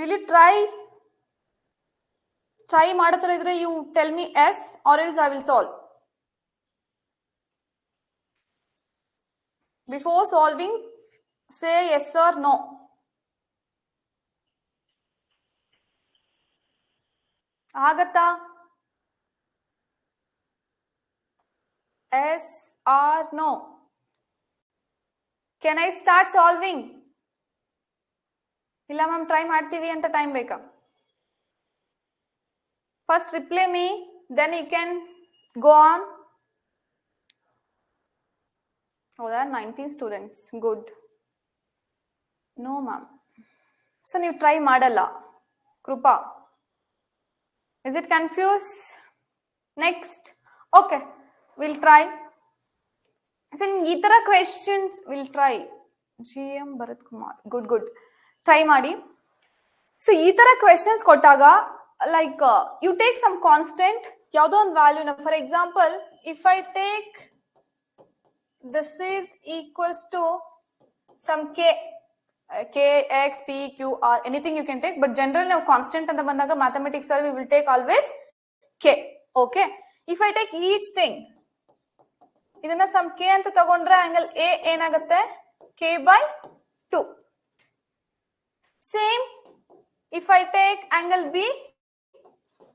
S1: Will you try ಮಾಡತರ ಇದ್ರೆ you tell me yes or else I will solve. Before solving, say yes or no. ಆಗತ್ತಾ? Yes or no? Can I start solving? ಇಲ್ಲ ma'am try ಮಾಡ್ತೀವಿ ಅಂತ time ಬೇಕಾ? First reply me, then you can go on. ಹೌದಾ? 19 students, good. No ma'am. So ನೀವು try ಮಾಡಲ್ಲ, Krupa. Is it confuse? Next. Okay, will try. ಈ ತರ questions will try. GM Bharath Kumar, good good. Try ಮಾಡಿ. So ಈ ತರ ಕ್ವೆಶನ್ಸ್ ಕೊಟ್ಟಾಗ like you take some constant, ಯಾವುದೋ ಒಂದು ವ್ಯಾಲ್ಯೂನ. For example, if I take this is equals to some k x p q r, anything you can take, but generally ನಾವು constant ಅಂತ ಬಂದಾಗ ಮ್ಯಾಥಮೆಟಿಕ್ಸ್ ಅಲ್ಲಿ we will take always k. okay, if I take each thing, ಇದನ್ನ some k ಅಂತ ತಗೊಂಡ್ರೆ angle A ಏನಾಗುತ್ತೆ? k by 2. Same, if I take angle B,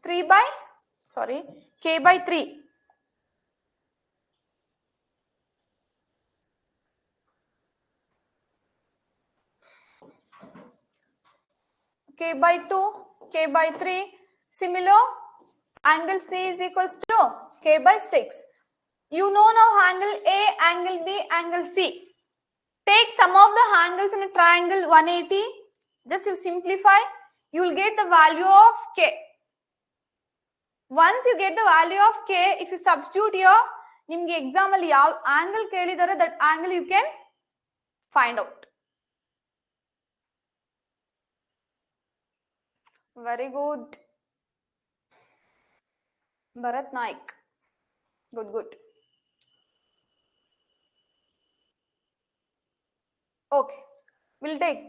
S1: K by 3. K by 2, K by 3. Similar, angle C is equals to K by 6. You know now angle A, angle B, angle C. Take sum of the angles in a triangle 180. Just to simplify, you will get the value of K. Once you get the value of K, if you substitute here, nimge exam alli yav angle kelidare, that angle you can find out. Very good. Bharat Naik. Good. Okay. We'll take.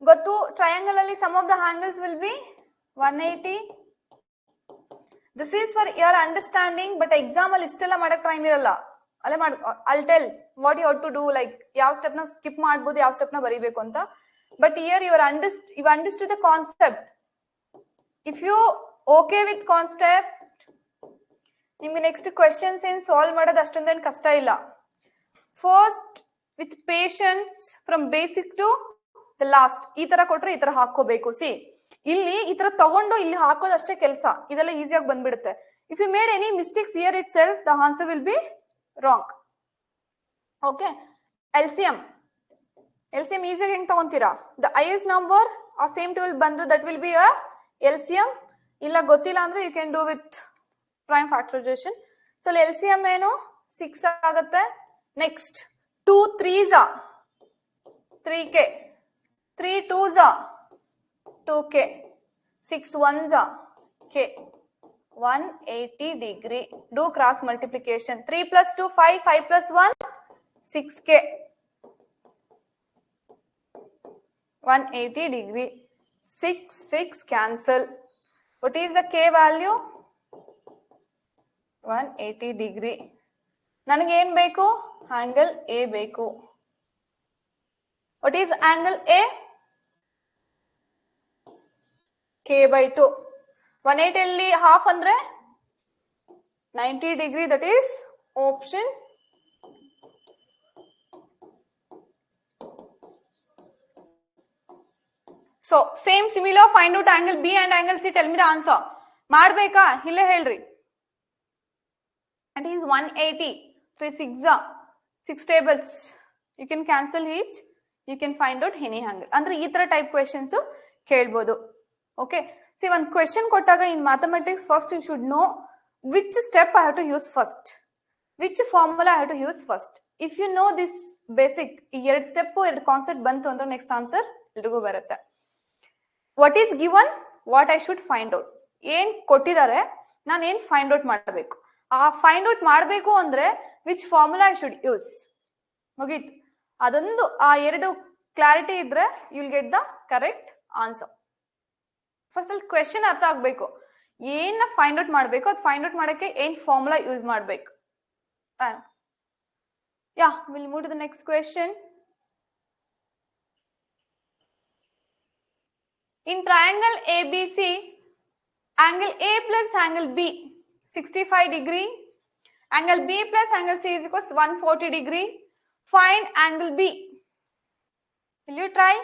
S1: Go to triangle alli sum of the angles will be 180. This is for your understanding, but exam alli istella madak try miralla. I'll tell what you have to do, like yav step na skip madbodu, yav step na baribeku anta. But here you understood the concept. If you okay with concept, nimge next questions in solve madad ashtondenu kasta illa. First, with patience from basic to the last. Ee tara kotre ee tara hakkobeku. See, illi ee tara tagondo illi hakodu ashte kelsa. Idella easy agi bandbidutte. If you made any mistakes here itself, the answer will be wrong. Okay. LCM easy agi heng tagontira. The highest number or same table bandre, that will be a LCM. Illa gottilla andre you can do with prime factorization. So LCM eno 6 agutte. Next, 2 3s are 3k, 3 2s are 2k, 6 1s are k. 180 degree. Do cross multiplication. 3 plus 2 5, 5 plus 1 6k. 180 degree. 6 cancel. What is the k value? 180 degree. ನನಗೆ ಏನು ಬೇಕು? Angle A ಬೇಕು. What is angle A? K by 2. 180 ಅಲ್ಲಿ half ಅಂದ್ರೆ 90 degree, that is option So same similar, find out angle B and angle C. Tell me the answer. ಮಾಡಬೇಕಾ? ಇಲ್ಲೇ ಹೇಳ್ರಿ. That is 180. 3 6 tables. You can cancel each. You can find out any angle. ಅಂದ್ರೆ ಈ ತರ type questions ಕೇಳಬಹುದು. Okay. See, one question ಕೊಟ್ಟಾಗ in mathematics, first you should know which step I have to use first. Which formula I have to use first. If you know this basic, ಎರಡು step ಎರಡು concept ಬಂತು ಅಂದ್ರೆ next answer ಎಲ್ರಿಗೂ ಬರುತ್ತೆ. What is given, what I should find out. ಏನ್ ಕೊಟ್ಟಿದ್ದಾರೆ, ನಾನು ಏನ್ ಫೈಂಡ್ ಔಟ್ ಮಾಡಬೇಕು. ಆ ಫೈಂಡ್ ಔಟ್ ಮಾಡಬೇಕು ಅಂದ್ರೆ which formula I should use. ಮುಗೀತು. ಅದೊಂದು ಆ ಎರಡು ಕ್ಲಾರಿಟಿ ಇದ್ರೆ you will get the correct answer. First ಅಲ್ಲಿ ಕ್ವೆಶನ್ ಅರ್ಥ ಆಗ್ಬೇಕು. ಏನ ಫೈಂಡ್ ಔಟ್ ಮಾಡಬೇಕು, ಅದು ಫೈಂಡ್ ಔಟ್ ಮಾಡಕ್ಕೆ ಏನ್ ಫಾರ್ಮುಲಾ ಯೂಸ್ ಮಾಡಬೇಕು. Yeah will move to the next question. In triangle ABC, angle A plus angle B 65 degree, angle B plus angle C is equals 140 degree. Find angle B. Will you try?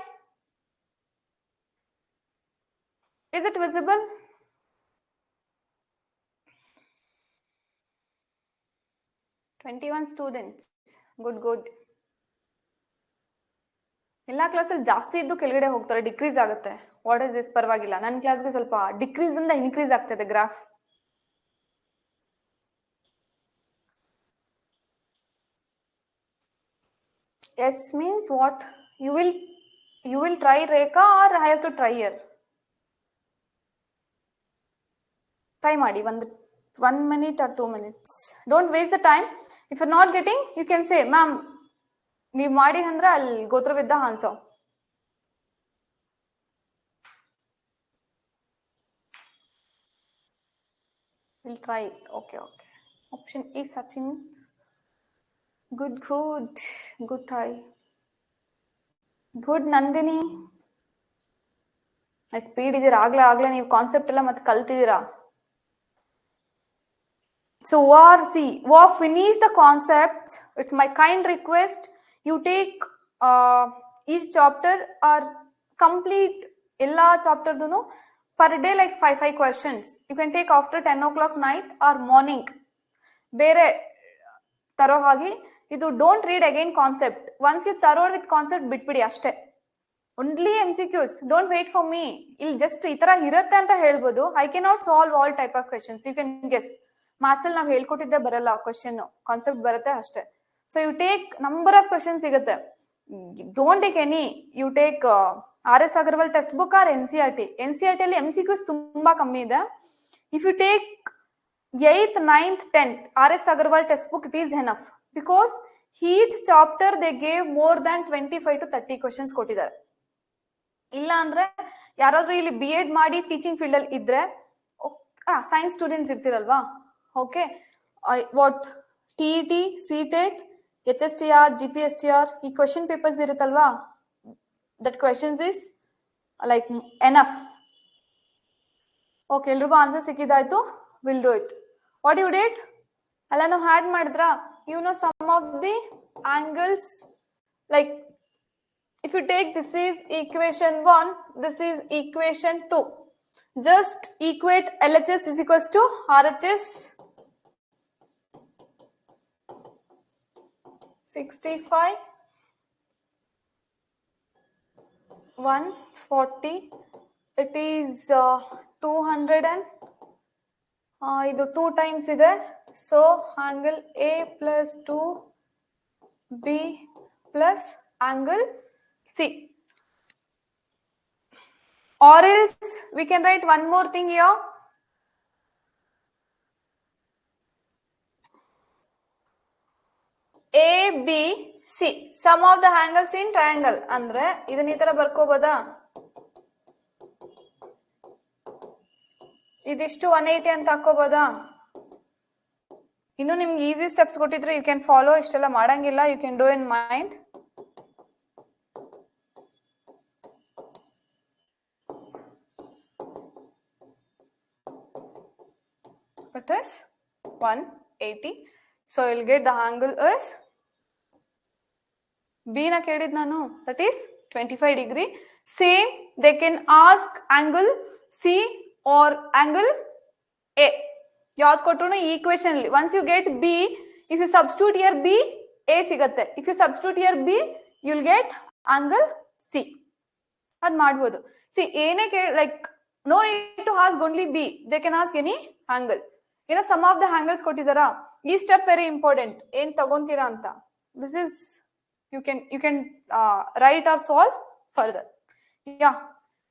S1: Is it visible? students. Good. ಎಲ್ಲ ಕ್ಲಾಸಲ್ಲಿ ಜಾಸ್ತಿ ಇದ್ದು ಕೆಳಗಡೆ ಹೋಗ್ತಾರೆ, decrease ಆಗುತ್ತೆ. What is this? ಪರವಾಗಿಲ್ಲ, ನನ್ನ ಕ್ಲಾಸ್ಗೆ ಸ್ವಲ್ಪ ಡಿಕ್ರೀಸ್ ಇಂದ ಇನ್ಕ್ರೀಸ್ ಆಗ್ತದೆ graph. Yes means what? You will try Rekha or I have to try here? Try ಮಾಡಿ ಒಂದು 1 minute or 2 minutes. Don't waste the time. If you are not getting, you can say ma'am ನೀವು ಮಾಡಿ ಅಂದ್ರೆ ಅಲ್ಲಿ ಗೋತ್ರ ವಿದ್ದ answer. We'll try it. Okay. Option A, Sachin. Good try. Good Nandini. Speed ಇದೀರಾ, ಆಗ್ಲೇ ನೀವು ಕಾನ್ಸೆಪ್ಟ್ ಎಲ್ಲ ಮತ್ತೆ ಕಲ್ತಿದ್ದೀರಾ. So war finish the concept. It's my kind request. You take each chapter or complete ella chapter dunu per day like 5 questions. You can take after 10 o'clock night or morning. Bere taro hagi idu don't read again concept. Once you thorough with concept bitbidi ashte. Only MCQs. Don't wait for me. Ill just itara irutte anta helbodu. I cannot solve all type of questions. You can guess. Maths ಅಲ್ಲಿ ನಾವು ಹೇಳ್ಕೊಟ್ಟಿದ್ದೆ ಬರಲ್ಲ question, concept ಬರುತ್ತೆ ಅಷ್ಟೇ. So you take number of question ಸಿಗುತ್ತೆ. Don't take any, you take RS Agarwal textbook or NCERT. NCERT ಅಲ್ಲಿ MCQs ತುಂಬಾ ಕಮ್ಮಿ ಇದೆ. If you take 8th 9th 10th RS Agarwal textbook, it is enough. Because each chapter they gave more than 25 to 30 questions ಕೊಟ್ಟಿದ್ದಾರೆ. ಇಲ್ಲ ಅಂದ್ರೆ ಯಾರಾದ್ರೂ ಇಲ್ಲಿ BEd ಮಾಡಿ ಟೀಚಿಂಗ್ ಫೀಲ್ಡ್ ಅಲ್ಲಿ ಇದ್ರೆ, ಸೈನ್ಸ್ ಸ್ಟೂಡೆಂಟ್ಸ್ ಇರ್ತಿರಲ್ವಾ, okay, what TET, CTET, HSTR, GPSTR ಈ question papers ಇರುತ್ತಲ್ವಾ, that questions is like enough. Okay, ಎಲ್ರಿಗೂ ಆನ್ಸರ್ ಸಿಕ್ಕಿದಾಯ್ತು. We'll do it. What you did? ಎಲ್ಲಾನು ಆಡ್ ಮಾಡಿದ್ರಾ? You know some of the angles, like if you take this is equation 1, this is equation 2. Just equate LHS is equals to RHS. 65, 140, it is 200 and ಇದು 2 times ಇದೆ. So angle A plus 2B plus angle C. Or else we can write one more thing here. ABC, sum of the angles in triangle. ಅಂದ್ರೆ ಇದನ್ನ ಈ ತರ ಬರ್ಕೋಬೋದಾ? ಇದಿಷ್ಟು 180 ಅಂತ ಹಾಕೋಬೋದಾ? ಇನ್ನು ನಿಮ್ಗೆ ಈಸಿ ಸ್ಟೆಪ್ಸ್ ಕೊಟ್ಟಿದ್ರೆ ಯು ಕ್ಯಾನ್ ಫಾಲೋ. ಇಷ್ಟೆಲ್ಲ ಮಾಡಂಗಿಲ್ಲ, you can do in mind. It is 180. So you'll get the angle is B na kedid nanu, that is 25 degree. Same they can ask angle C or angle A. ಯಾವ್ದು ಕೊಟ್ಟರು ಈ equation ಅಲ್ಲಿ once you get B, if you substitute here B, A ಸಿಗುತ್ತೆ. If you substitute here B, you'll get angle C. ಅದ್ ಮಾಡ್ಬೋದು. See ಏನೇ like no need to ask only B, they can ask any angle. ಏನೋ sum of the angles ಕೊಟ್ಟಿದಾರಾ, ಈ step very important. ಏನ್ ತಗೊಂತೀರಾ ಅಂತ, this is you can write or solve further. Yeah,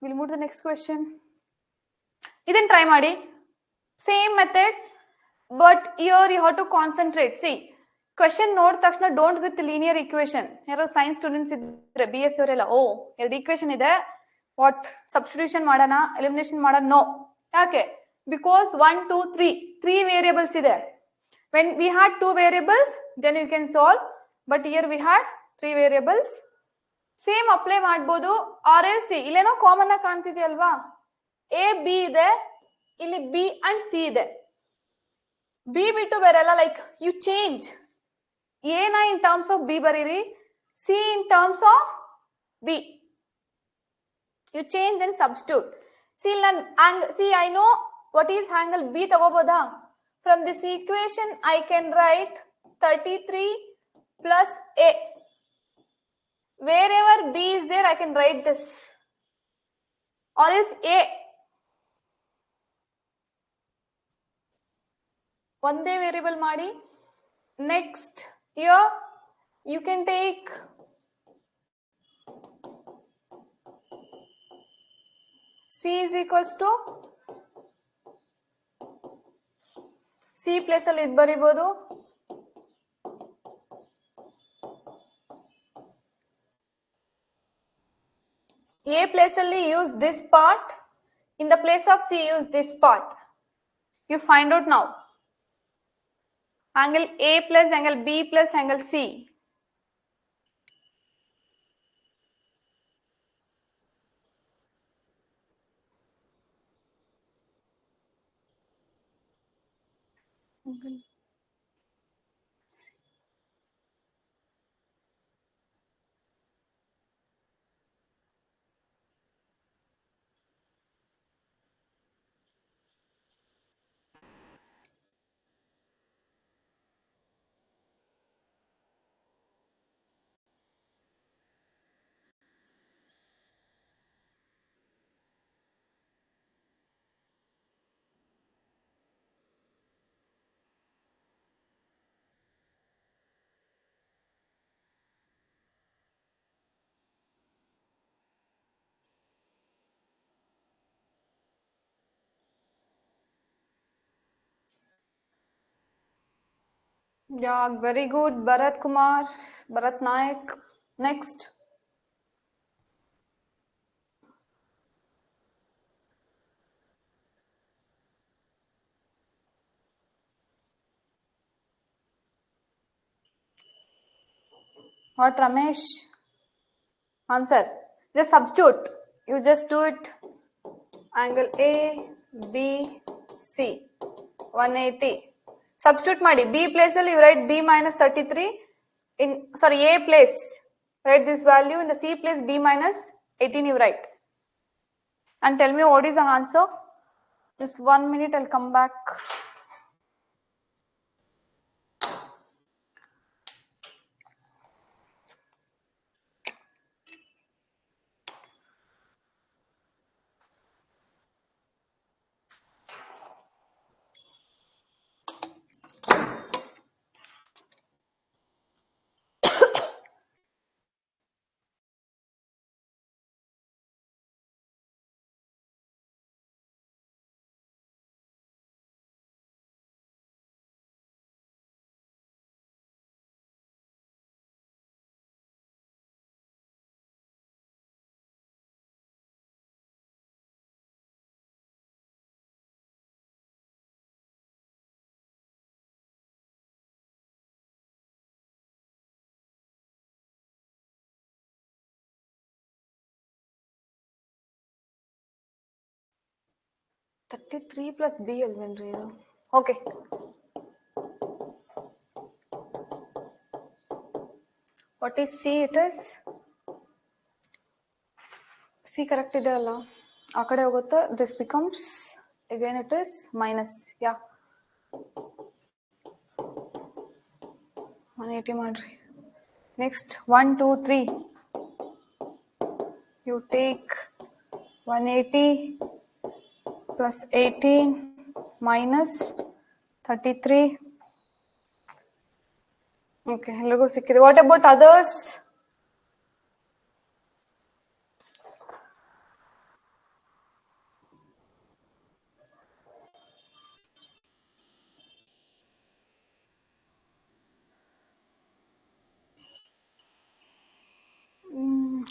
S1: will move to the next question. ಇದನ್ನ try ಮಾಡಿ, same method, but here you have to concentrate. See question ನೋಡಿದ ತಕ್ಷಣ don't with linear equation. ಯಾರೋ science students ಇದ್ರೆ BS ಅವರೆಲ್ಲ, oh 2 equation ಇದೆ, what substitution ಮಾಡೋಣ, elimination ಮಾಡೋಣ? ನೋ. ಯಾಕೆ? Because 1, 2, 3 variables ಇದೆ. When we had 2 variables, then you can solve. But here we had 3 variables. Same apply ಮಾಡಬಹುದು. Or else ಇಲ್ಲೇನೋ ಕಾಮನ್ ಆಗಿ ಕಾಣ್ತಿದೆಯಲ್ವಾ, A B ಇದೆ, ಇಲ್ಲಿ B and C ಇದೆ. B ಬಿಟ್ಟು ಬೇರೆಲ್ಲ ಲೈಕ್ ಯು ಚೇಂಜ್. A ನ ಇನ್ ಟರ್ಮ್ಸ್ ಆಫ್ B ಬರೀರಿ, C in terms of B. You change then substitute. See I know what is angle B ತಗೋಬೋದಾ? From this equation I can write 33 plus A. Wherever B is there I can write this. Or is A. ಒಂದೇ variable ಮಾಡಿ. Next here you can take C is equals to C place ಅಲ್ಲಿ ಇದು ಬರೀಬಹುದು. A place ಅಲ್ಲಿ use this part, in the place of C use this part. You find out now. Angle A plus angle B plus angle C. Yeah, very good. Bharat Kumar, Bharat Naik. Next. What, Ramesh? Answer. Just substitute. You just do it. Angle A, B, C. 180. Substitute ಮಾಡಿ. B place ಅಲ್ಲಿ you write B minus 33. In sorry, A place. Write this value. In the C place, B minus 18 you write. And tell me what is the answer. Just 1 minute, I'll come back. $33 plus B alvenry. Okay. What is C? It is C correct ide alla. ಆ ಕಡೆ ಹೋಗುತ್ತೆ. This becomes again it is minus. Yeah. 180 ಮಾಡ್ರಿ. Next 1, 2, 3. You take 180 plus 18 minus 33. Okay, ಎಲ್ಲರಿಗೂ ಸಿಕ್ಕಿದೆ. What about others?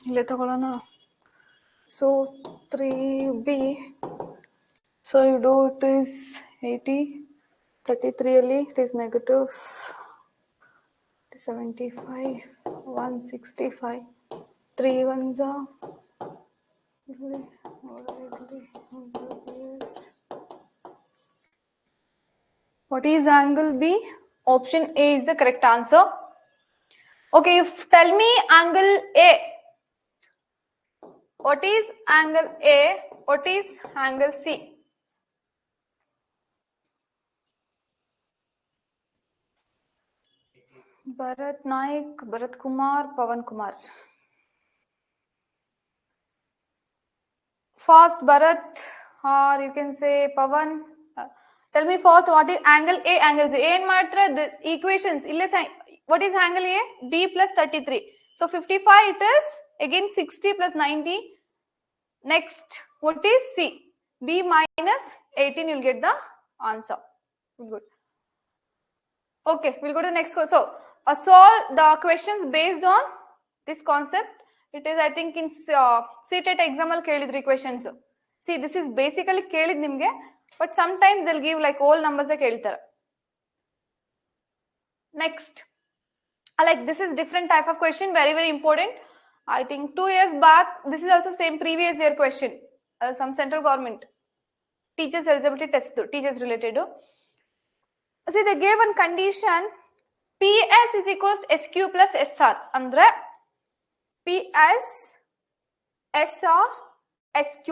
S1: ಇಲ್ಲೇ ತಗೊಳ್ಳೋಣ. So 3B. So you do it is 80. 33 ಅಲ್ಲಿ it is negative 75. 165. 3 ones are. What is angle B? Option A is the correct answer. Okay, tell me angle A. What is angle A? What is angle C? Bharat Naik, Bharat Kumar, Pawan Kumar. Fast Bharat, or you can say Pawan. Tell me first what is angle A, angle C. A matra the equations. What is angle A? B plus 33. So 55 it is again 60 plus 90. Next, what is C? B minus 18. You'll get the answer. Good. Okay, we'll go to the next question. So solve the questions based on this concept. It is, I think, in CTET exam al kelidri questions. See, this is basically kelid nimge, but sometimes they'll give like all numbers keltara. Next, like this is different type of question, very very important. I think 2 years back, this is also same previous year question. Some central government teachers eligibility test, teachers related. See, they gave one condition. PS is equals to SQ plus SR. Andre PS, SR, SQ.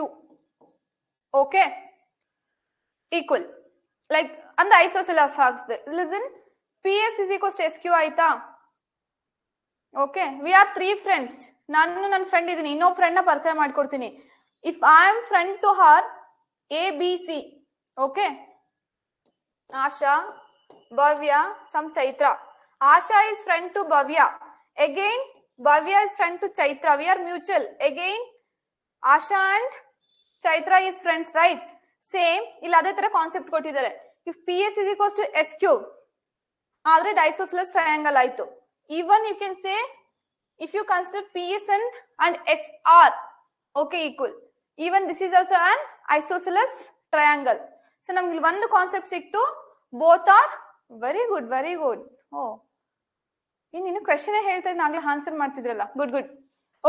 S1: Okay. Equal. Like, and the isosceles hagsde. Listen. PS is equals to SQ aita. Okay. We are 3 friends. Nannu nan friend idini. Inno friend na parachaya madkodtini. If I am friend to her, A, B, C. Okay. Asha, Bhavya, some Chaitra. Asha is friend to Bhavya. Again, Bhavya is friend to Chaitra. We are mutual. Again, Asha and Chaitra is friends, right? Same. Illa ade ತರ concept ಕೊಟ್ಟಿದ್ದಾರೆ. If PS is equals to SQ, ಆದರೆ the isosceles triangle ಆಯ್ತು. Even you can say, if you consider PS and SR, okay, equal. Even this is also an isosceles triangle. So ನಮ್ಗೆ ಇಲ್ಲಿ ಒಂದು concept ಸಿಕ್ತು. Both are very good, very good. Oh, ಇನ್ನು question ಹೇಳ್ತಾ ಇದ್ನ ಆಗ್ಲೇ answer ಮಾಡ್ತಿದ್ರಲ್ಲ. Good, good.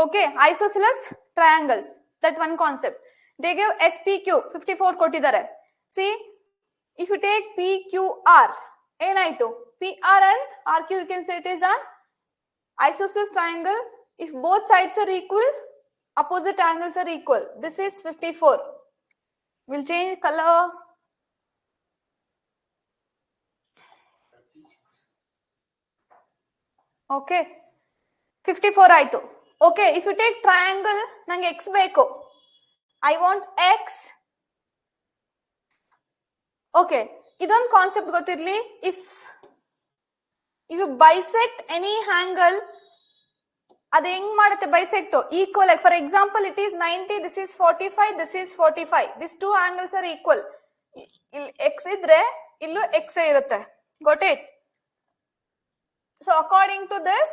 S1: Okay, isosceles triangles. That one concept. They gave SPQ 54 ಕೊಟ್ಟಿದ್ದಾರೆ. See, if you take PQR, ಏನಾಯ್ತು? PR and RQ, you can say it is an isosceles triangle. If both sides are equal, opposite angles are equal. This is 54. We'll change color. Okay, 54 ಆಯ್ತು. Okay, if you take triangle, ನಂಗೆ x ಬೇಕು. I want x. Okay, ಇದೊಂದು concept ಗೊತ್ತಿರ್ಲಿ. If you bisect any angle, ಅದು ಹೆಂಗ್ ಮಾಡುತ್ತೆ bisect? Equal. Like for example, it is 90, this is 45, this is 45. These two angles are equal. X ಇದ್ರೆ ಇಲ್ಲೂ x ಇರುತ್ತೆ. Got it? So according to this,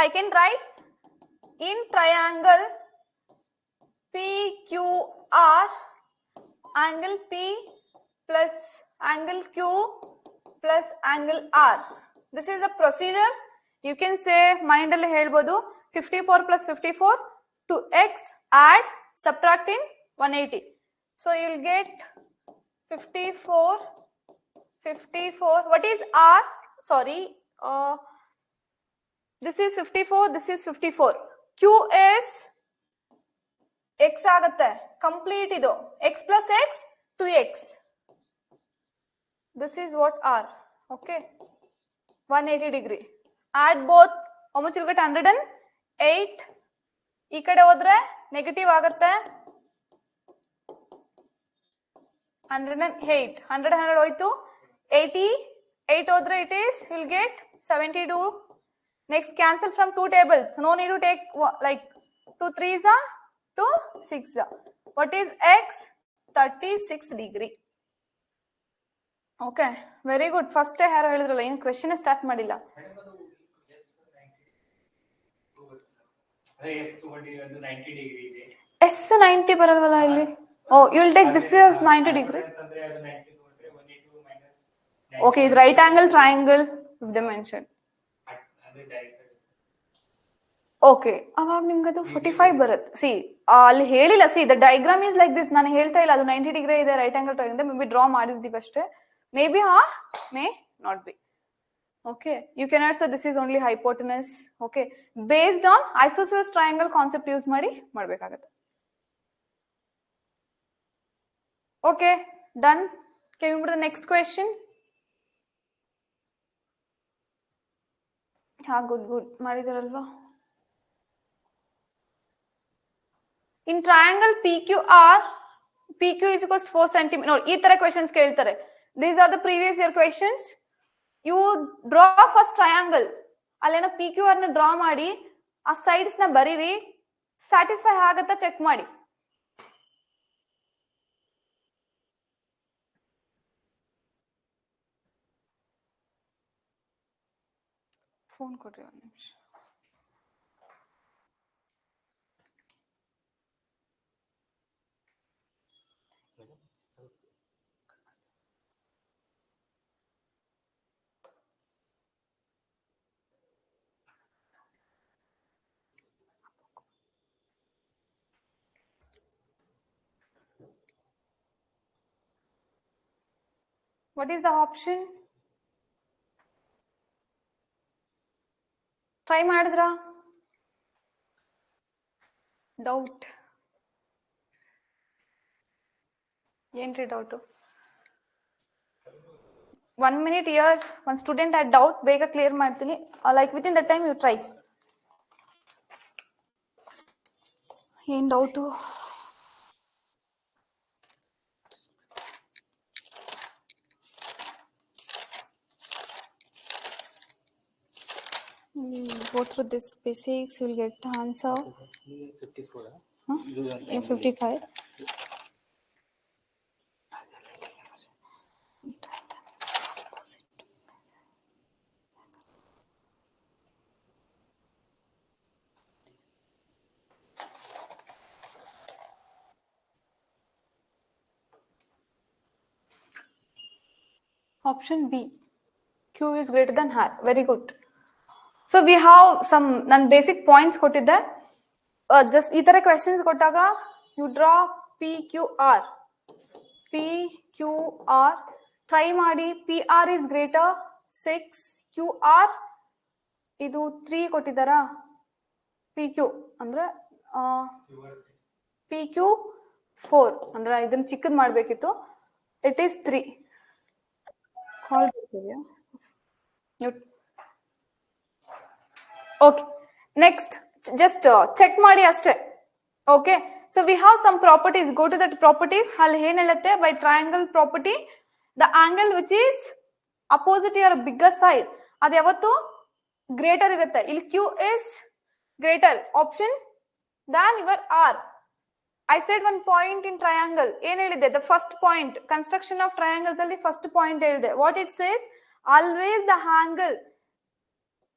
S1: I can write in triangle PQR, angle P plus angle Q plus angle R. This is a procedure. You can say mind alli helbodu 54 plus 54 to x, add, subtract in 180. So you will get 54. What is R? Sorry, this is 54, this is 54. Q is x ಆಗುತ್ತೆ. Complete ಇದು. X plus x, 2x. This is what R. Okay. 180 degree. Add both. How much you get? 108. ಈ ಕಡೆ ಹೋದ್ರೆ negative ಆಗುತ್ತೆ. 108. 100 ಹೋಯ್ತು. 88 ಹೋದ್ರೆ it is, you will get 72. Next, cancel from 2 tables. No need to take like 2 3s are 2 6. What is x? 36 degree. Okay, very good. First ಯಾರು ಹೇಳಿದ್ರಲ್ಲ, ಏನು question start ಮಾಡಿಲ್ಲ. ಎಸ್ 90 ಬರಲ್ವಲ್ಲ ಇಲ್ಲಿ. Oh, you will take this as 90 degree. Okay, ಇದು right angle triangle if they mention. Okay, ಅವಾಗ ನಿಮ್ಗೆ ಅದು 45 ಬರುತ್ತೆ. ಸಿ ಅಲ್ಲಿ ಹೇಳಿಲ್ಲ. C the diagram is like this. ನಾನು ಹೇಳ್ತಾ ಇಲ್ಲ ಅದು 90 ಡಿಗ್ರಿ ಇದೆ right angle triangle. May be draw ಮಾಡಿರ್ತೀವಿ ಅಷ್ಟೇ. May be may not be. Okay, you can also, this is only hypotenuse. Okay, based on isosceles triangle concept use ಮಾಡಿ ಮಾಡಬೇಕಾಗುತ್ತೆ. Okay, done. Can we move to the next question? Good, good. ಮಾಡಿದಾರಲ್ವಾ? In triangle PQR, PQ is equals to 4 cm. No, ಈ ತರ questions ಕೇಳ್ತಾರೆ. These are the previous year questions. You draw first triangle. ಅಲ್ಲೇನೋ PQR ನ draw ಮಾಡಿ ಆ sides ನ ಬರೀರಿ. Satisfy ಆಗತ್ತಾ ಚೆಕ್ ಮಾಡಿ. ಫೋನ್ ಕೊಡ್ರಿ ಒಂದು ನಿಮಿಷ. What is the option? Try ಮಾಡಿದ್ರಾ? Doubt. ಏನ್ರಿ doubt? 1 minute here. One student had doubt. ಬೇಗ ಕ್ಲಿಯರ್ ಮಾಡ್ತೀನಿ. Like within the time you try. ಏನ್ doubt? Go through this basics, you will get the answer. 54. Huh? 55. Option B. Q is greater than R. Very good. So we have some basic points ಕೊಟ್ಟಿದ್ದೆ. Just ಈ ತರ questions ಕೊಟ್ಟಾಗ you draw PQR. PQR. Try ಮಾಡಿ. PR is greater 6. QR ಇದು 3 ಕೊಟ್ಟಿದ್ದಾರಾ? PQ ಅಂದ್ರೆ PQ 4 ಅಂದ್ರೆ ಇದನ್ನ ಚಿಕ್ಕದ್ ಮಾಡ್ಬೇಕಿತ್ತು. It is 3. Okay, next just check ಮಾಡಿ ಅಷ್ಟೇ. Okay, so we have some properties. Go to that properties. ಅಲ್ಲಿ ಏನ್ ಹೇಳುತ್ತೆ? By triangle property, the angle which is opposite your bigger side ಅದು ಯಾವತ್ತು ಗ್ರೇಟರ್ ಇರುತ್ತೆ. ಇಲ್ಲಿ Q is greater option than your R. I said one point in triangle. ಏನ್ ಹೇಳಿದೆ? The first point. Construction of triangles ಅಲ್ಲಿ first point ಹೇಳಿದೆ. What it says? Always the angle.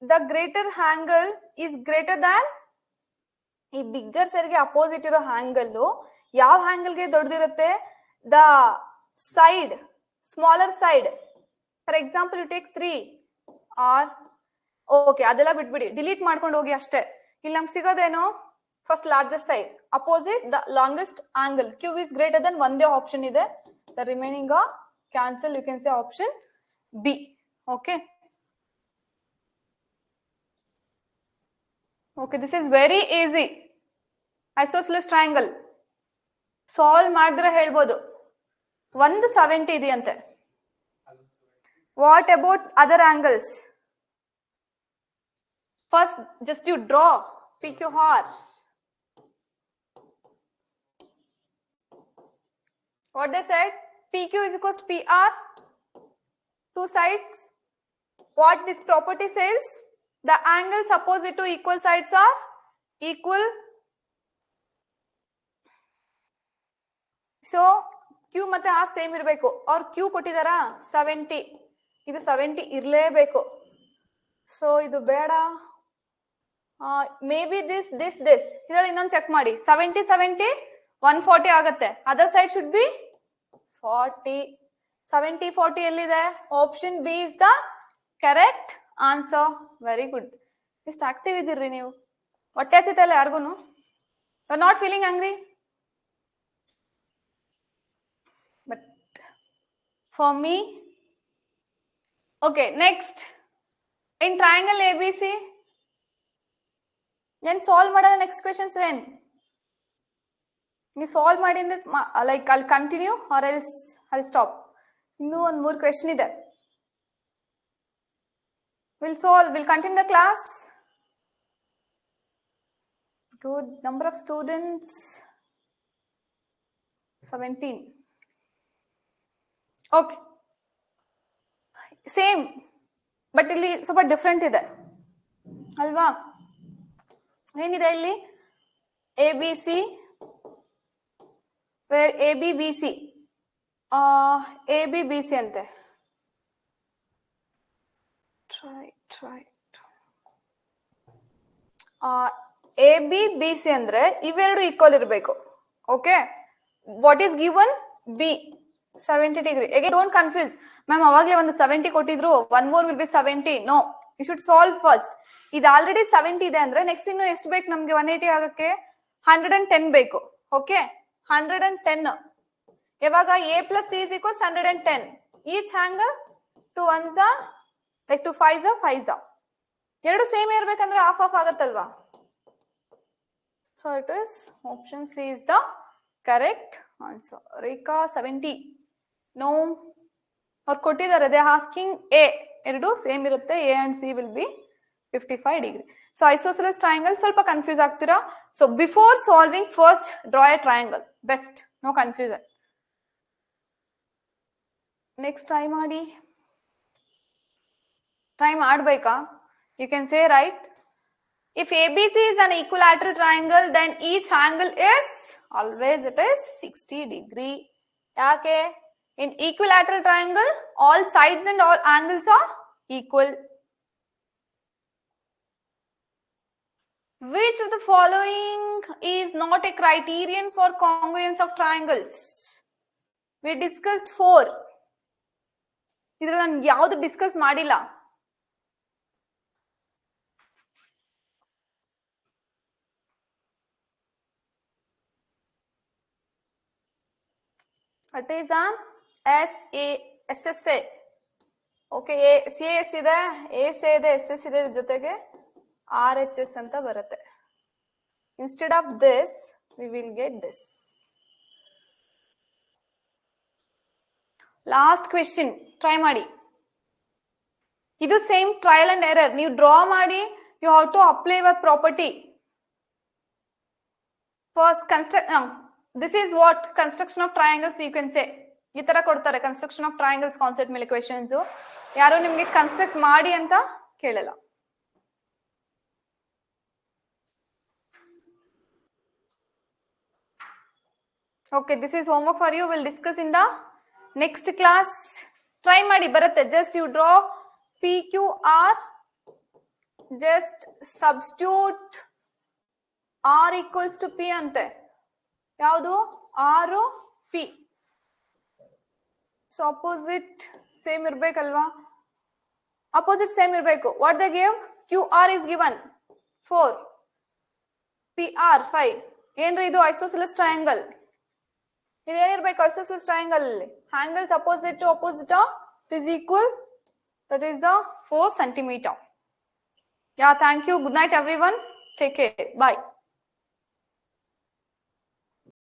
S1: The greater angle is greater than ಈ bigger ಸೈಡ್ಗೆ opposite ಇರೋ angle ಯಾವ ಆಂಗಲ್ಗೆ ದೊಡ್ಡದಿರುತ್ತೆ? The side smaller side. For example you take 3 or. Okay, ಅದೆಲ್ಲ ಬಿಟ್ಬಿಡಿ, ಡಿಲೀಟ್ ಮಾಡ್ಕೊಂಡು ಹೋಗಿ ಅಷ್ಟೇ. ಇಲ್ಲಿ ನಮ್ಗೆ ಸಿಗೋದೇನು? First largest side opposite the longest angle. Q is greater than ಒಂದೇ ಆಪ್ಷನ್ ಇದೆ. The remaining cancel. You can say option B. Okay. Okay, this is very easy. Isosceles triangle. Solve ಮಾಡಿದ್ರೆ ಹೇಳ್ಬೋದು. 170 ಇದೆಯಂತೆ. What about other angles? First, just you draw PQR. What they said? PQ is equals to PR. Two sides. What this property says? The angles opposite to equal sides are equal. So Q ಮತ್ತೆ R same ಇರಬೇಕು. or Q ಕೊಟ್ಟಿದಾರಾ 70. ಇದು 70 ಇರಲೇಬೇಕು. So ಇದು ಬೇಡ. May be this ಇದರಲ್ಲಿ ಇನ್ನೊಂದು check ಮಾಡಿ. 70 70 140 ಆಗುತ್ತೆ. Other side should be 40. 70 40 ಎಲ್ಲಿದೆ? Option B is the correct answer. Very good. ಇಷ್ಟು ಆಕ್ಟಿವ್ ಇದ್ದೀರಿ ನೀವು. ಹೊಟ್ಟೆ ಹಸಿತಲ್ಲ ಯಾರಿಗೂನು? You are not feeling hungry? But for me. Okay, next in triangle A B C ಏನ್ ಸಾಲ್ವ್ ಮಾಡೋಣ? ನೆಕ್ಸ್ಟ್ ಕ್ವೆಶನ್ಸ್ ಏನ್ ನೀವು ಸಾಲ್ವ್ ಮಾಡಿ ಅಂದ್ರೆ ಲೈಕ್ ಅಲ್ಲಿ ಕಂಟಿನ್ಯೂ ಆರ್ ಎಲ್ಸ್ ಅಲ್ಲಿ ಸ್ಟಾಪ್. ಇನ್ನೂ ಒಂದು 3 ಕ್ವೆಶನ್ ಇದೆ. We'll solve. We'll continue the class. Good. Number of students 17. Okay. Same, but ಇಲ್ಲಿ ಸ್ವಲ್ಪ ಡಿಫ್ರೆಂಟ್ ಇದೆ ಅಲ್ವಾ? ಏನಿದೆ ಇಲ್ಲಿ? A B C where A B B C A B B C ಅಂತೆ. ಎ ಬಿ ಬಿ ಸಿ ಅಂದ್ರೆ ಇವೆರಡು ಈಕ್ವಲ್ ಇರಬೇಕು. Okay, what is given? B 70 degree. Again don't confuse. Ma'am ಅವಾಗಲೇ ಒಂದು 70 ಕೊಟ್ಟಿದ್ರು, 1 more will be 70. No, you should solve first. ಇದು already 70 ಇದೆ ಅಂದ್ರೆ ನೆಕ್ಸ್ಟ್ ಇನ್ನು ಎಷ್ಟು ಬೇಕು ನಮ್ಗೆ 180 ಆಗಕ್ಕೆ? 110 ಬೇಕು. ಓಕೆ, 110. ಯಾವಾಗ? A plus C is equals 110. Each angle 2 1s are like 2 5s are 5s are. ಎರಡು ಸೇಮ್ ಇರಬೇಕಂದ್ರೆ ಹಾಫ್ ಹಾಫ್ ಆಗತ್ತಲ್ವಾ. So it is option C is the correct answer. Rekha 70. No. Or ಕೊಟ್ಟಿದ್ದಾರೆ they asking A. ಎರಡು same ಇರುತ್ತೆ. A and C will be 55 degree. So isosceles triangle ಸ್ವಲ್ಪ confuse ಆಗ್ತೀರಾ. So before solving first draw a triangle. Best. No confusion. Next try ಮಾಡಿ. Try ಮಾಡಬೇಕಾ? You can say right. If ABC is an equilateral triangle, then each angle is always it is 60 degree. ಯಾಕೆ? In equilateral triangle, all sides and all angles are equal. Which of the following is not a criterion for congruence of triangles? We discussed 4. ಇದ್ರಲ್ಲಿ ನಾನು ಯಾವುದು discuss ಮಾಡಿಲ್ಲ. It is an SSA. Okay, CAS ಇದೆ, ASA ಇದೆ, SS ಇದೆ, ಜೊತೆಗೆ RHS ಅಂತ ಬರುತ್ತೆ. Instead of this, we will get this. Last question, try ಮಾಡಿ. ಇದು ಸೇಮ್ ಟ್ರಯಲ್ ಅಂಡ್ ಎರರ್. ನೀವು ಡ್ರಾ ಮಾಡಿ, you have to apply your property. First this is what construction of triangles you can say. ಈ ತರ ಕೊಡ್ತಾರೆ construction of triangles concept ಮೇಲೆ questions. ಯಾರು ನಿಮ್ಗೆ ಕನ್ಸ್ಟ್ರಕ್ಟ್ ಮಾಡಿ ಅಂತ ಕೇಳಲ್ಲ. Okay, this is homework for you. We'll discuss in the next class. Try ಮಾಡಿ ಬರುತ್ತೆ. Just you draw PQR. Just substitute R equals to P ಅಂತೆ. ಯಾವುದು? R P. So opposite same ಇರ್ಬೇಕಲ್ವಾ? Opposite same ಇರಬೇಕು. What they give? QR is given 4. PR 5. ಏನ್ರಿ ಇದು? Isosceles triangle. ಇದೇನಿರ್ಬೇಕು? Isosceles triangle ಅಲ್ಲಿ angles opposite to opposite is equal. That is the 4 centimeter. Yeah, thank you. Good night everyone. Take care. Bye.